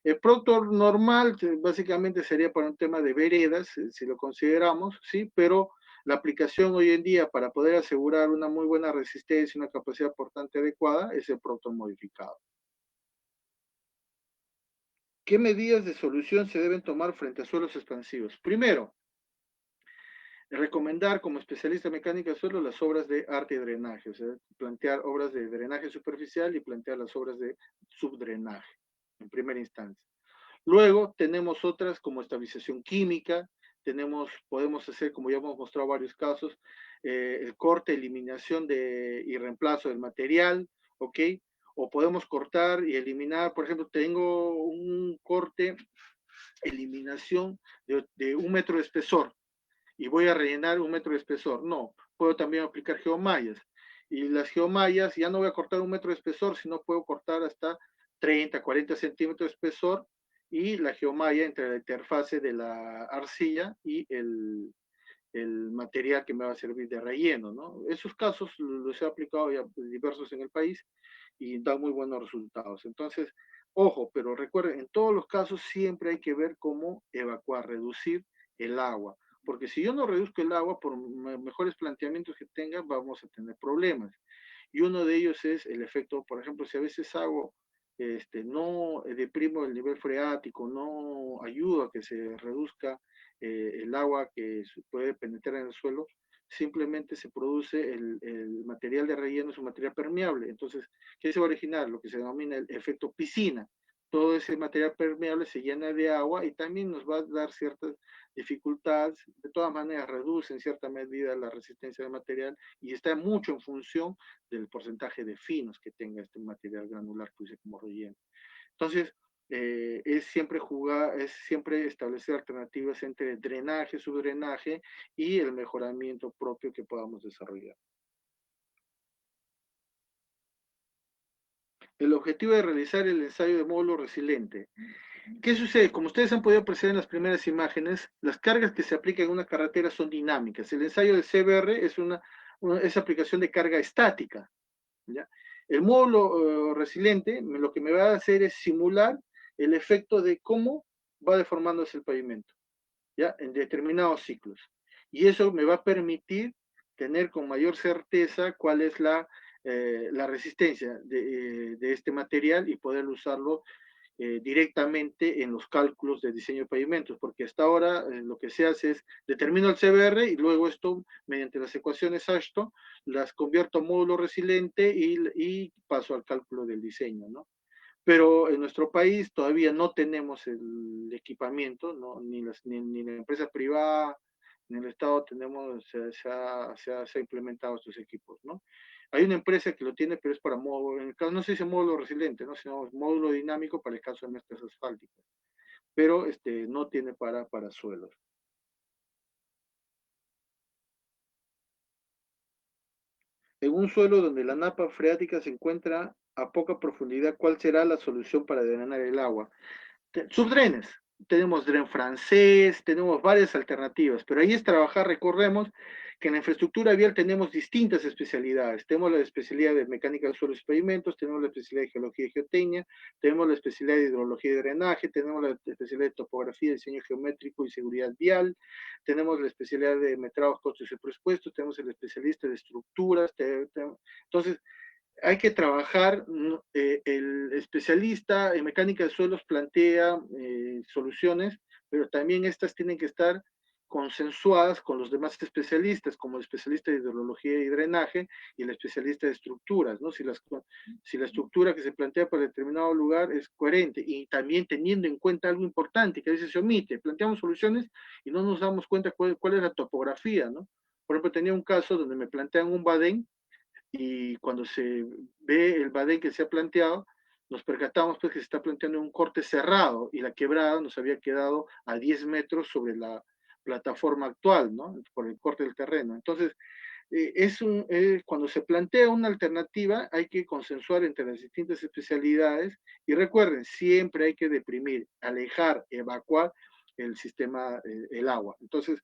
El Proctor normal básicamente sería para un tema de veredas, si lo consideramos, ¿sí? Pero la aplicación hoy en día para poder asegurar una muy buena resistencia y una capacidad portante adecuada es el Proctor modificado. ¿Qué medidas de solución se deben tomar frente a suelos expansivos? Primero, recomendar como especialista en mecánica de suelo las obras de arte y drenaje, o sea, plantear obras de drenaje superficial y plantear las obras de subdrenaje en primera instancia. Luego tenemos otras como estabilización química, podemos hacer, como ya hemos mostrado varios casos, el corte, eliminación y reemplazo del material, ¿ok? O podemos cortar y eliminar, por ejemplo, tengo un corte, eliminación de 1 metro de espesor y voy a rellenar 1 metro de espesor. No, puedo también aplicar geomallas. Y las geomallas, ya no voy a cortar 1 metro de espesor, sino puedo cortar hasta 30, 40 centímetros de espesor, y la geomalla entre la interfase de la arcilla y el material que me va a servir de relleno, ¿no? Esos casos los he aplicado ya diversos en el país y dan muy buenos resultados. Entonces, Ojo, pero recuerden, en todos los casos siempre hay que ver cómo evacuar, reducir el agua, porque si yo no reduzco el agua, por mejores planteamientos que tenga, vamos a tener problemas. Y uno de ellos es el efecto, por ejemplo, si a veces hago, no deprimo el nivel freático, no ayudo a que se reduzca el agua que puede penetrar en el suelo, simplemente se produce el material de relleno, es un material permeable. Entonces, ¿qué se va a originar? Lo que se denomina el efecto piscina. Todo ese material permeable se llena de agua y también nos va a dar ciertas dificultades. De todas maneras, reduce en cierta medida la resistencia del material y está mucho en función del porcentaje de finos que tenga este material granular que use como relleno. Entonces, es siempre establecer alternativas entre drenaje, subdrenaje y el mejoramiento propio que podamos desarrollar. El objetivo de realizar el ensayo de módulo resiliente. ¿Qué sucede? Como ustedes han podido apreciar en las primeras imágenes, las cargas que se aplican en una carretera son dinámicas. El ensayo del CBR es aplicación de carga estática. ¿Ya? El módulo resiliente lo que me va a hacer es simular el efecto de cómo va deformándose el pavimento, ¿ya? En determinados ciclos. Y eso me va a permitir tener con mayor certeza cuál es la resistencia de este material y poder usarlo directamente en los cálculos de diseño de pavimentos, porque hasta ahora lo que se hace es determino el CBR y luego esto, mediante las ecuaciones Ashton, las convierto a módulo resiliente y paso al cálculo del diseño, ¿no? Pero en nuestro país todavía no tenemos el equipamiento, ¿no? Ni la empresa privada, ni el Estado tenemos, se ha implementado estos equipos, ¿no? Hay una empresa que lo tiene, pero es para módulo, en el caso no se dice módulo resiliente, ¿no? Sino módulo dinámico para el caso de mezclas asfálticas, pero no tiene para suelos. En un suelo donde la napa freática se encuentra a poca profundidad, ¿cuál será la solución para drenar el agua? Subdrenes. Tenemos dren francés, tenemos varias alternativas, pero ahí es trabajar, recordemos que en la infraestructura vial tenemos distintas especialidades. Tenemos la especialidad de mecánica de suelos y pavimentos, tenemos la especialidad de geología y geotecnia, tenemos la especialidad de hidrología y drenaje, tenemos la especialidad de topografía, diseño geométrico y seguridad vial, tenemos la especialidad de metrados, costos y presupuestos, tenemos el especialista de estructuras. Entonces, hay que trabajar, el especialista en mecánica de suelos plantea soluciones, pero también estas tienen que estar consensuadas con los demás especialistas, como el especialista de hidrología y drenaje y el especialista de estructuras, ¿no? Si la estructura que se plantea para determinado lugar es coherente y también teniendo en cuenta algo importante que a veces se omite, planteamos soluciones y no nos damos cuenta cuál es la topografía, ¿no? Por ejemplo, tenía un caso donde me plantean un badén y cuando se ve el badén que se ha planteado, nos percatamos pues que se está planteando un corte cerrado y la quebrada nos había quedado a 10 metros sobre la plataforma actual, ¿no? Por el corte del terreno. Entonces, cuando se plantea una alternativa hay que consensuar entre las distintas especialidades y recuerden, siempre hay que deprimir, alejar, evacuar el sistema, el agua. Entonces,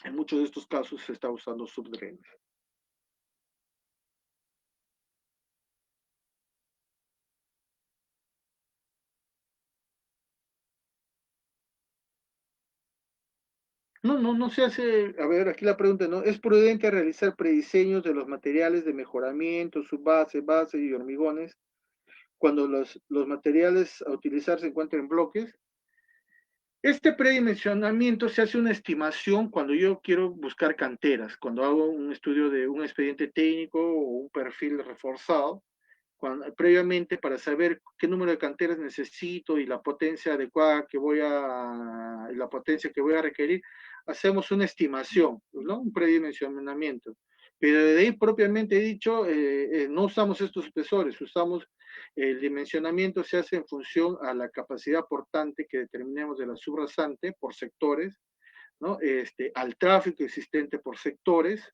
en muchos de estos casos se está usando subdrenes. No se hace, a ver, aquí la pregunta, ¿no? ¿Es prudente realizar prediseños de los materiales de mejoramiento, subbase, base y hormigones cuando los materiales a utilizar se encuentran en bloques? Este predimensionamiento se hace una estimación cuando yo quiero buscar canteras, cuando hago un estudio de un expediente técnico o un perfil reforzado, previamente para saber qué número de canteras necesito y la potencia adecuada la potencia que voy a requerir, hacemos una estimación, ¿no? Un predimensionamiento. Pero de ahí propiamente dicho, no usamos estos espesores, usamos el dimensionamiento se hace en función a la capacidad portante que determinemos de la subrasante por sectores, ¿no? Al tráfico existente por sectores,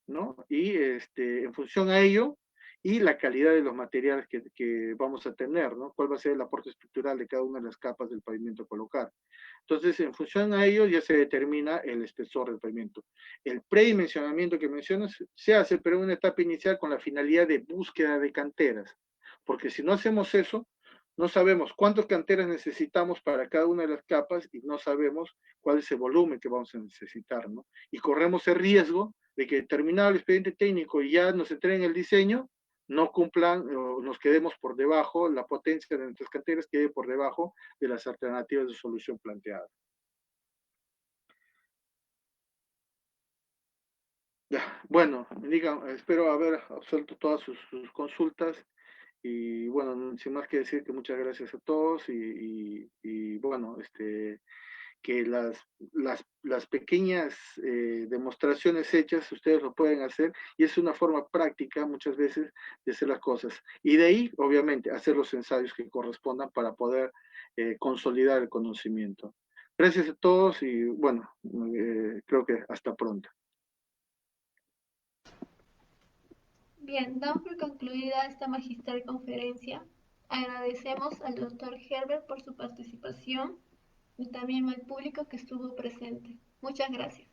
¿no? Y en función a ello, y la calidad de los materiales que vamos a tener, ¿no? Cuál va a ser el aporte estructural de cada una de las capas del pavimento a colocar. Entonces, en función a ello, ya se determina el espesor del pavimento. El predimensionamiento que mencionas se hace, pero en una etapa inicial con la finalidad de búsqueda de canteras, porque si no hacemos eso, no sabemos cuántas canteras necesitamos para cada una de las capas y no sabemos cuál es el volumen que vamos a necesitar, ¿no? Y corremos el riesgo de que terminado el expediente técnico y ya nos entreguen el diseño, no cumplan o nos quedemos por debajo, la potencia de nuestras canteras quede por debajo de las alternativas de solución planteadas. Ya, bueno, digan, espero haber absuelto todas sus consultas y bueno, sin más que decir que muchas gracias a todos y bueno, que las pequeñas demostraciones hechas ustedes lo pueden hacer y es una forma práctica muchas veces de hacer las cosas. Y de ahí, obviamente, hacer los ensayos que correspondan para poder consolidar el conocimiento. Gracias a todos y bueno, creo que hasta pronto. Bien, damos por concluida esta magistral conferencia. Agradecemos al doctor Herbert por su participación y también al público que estuvo presente. Muchas gracias.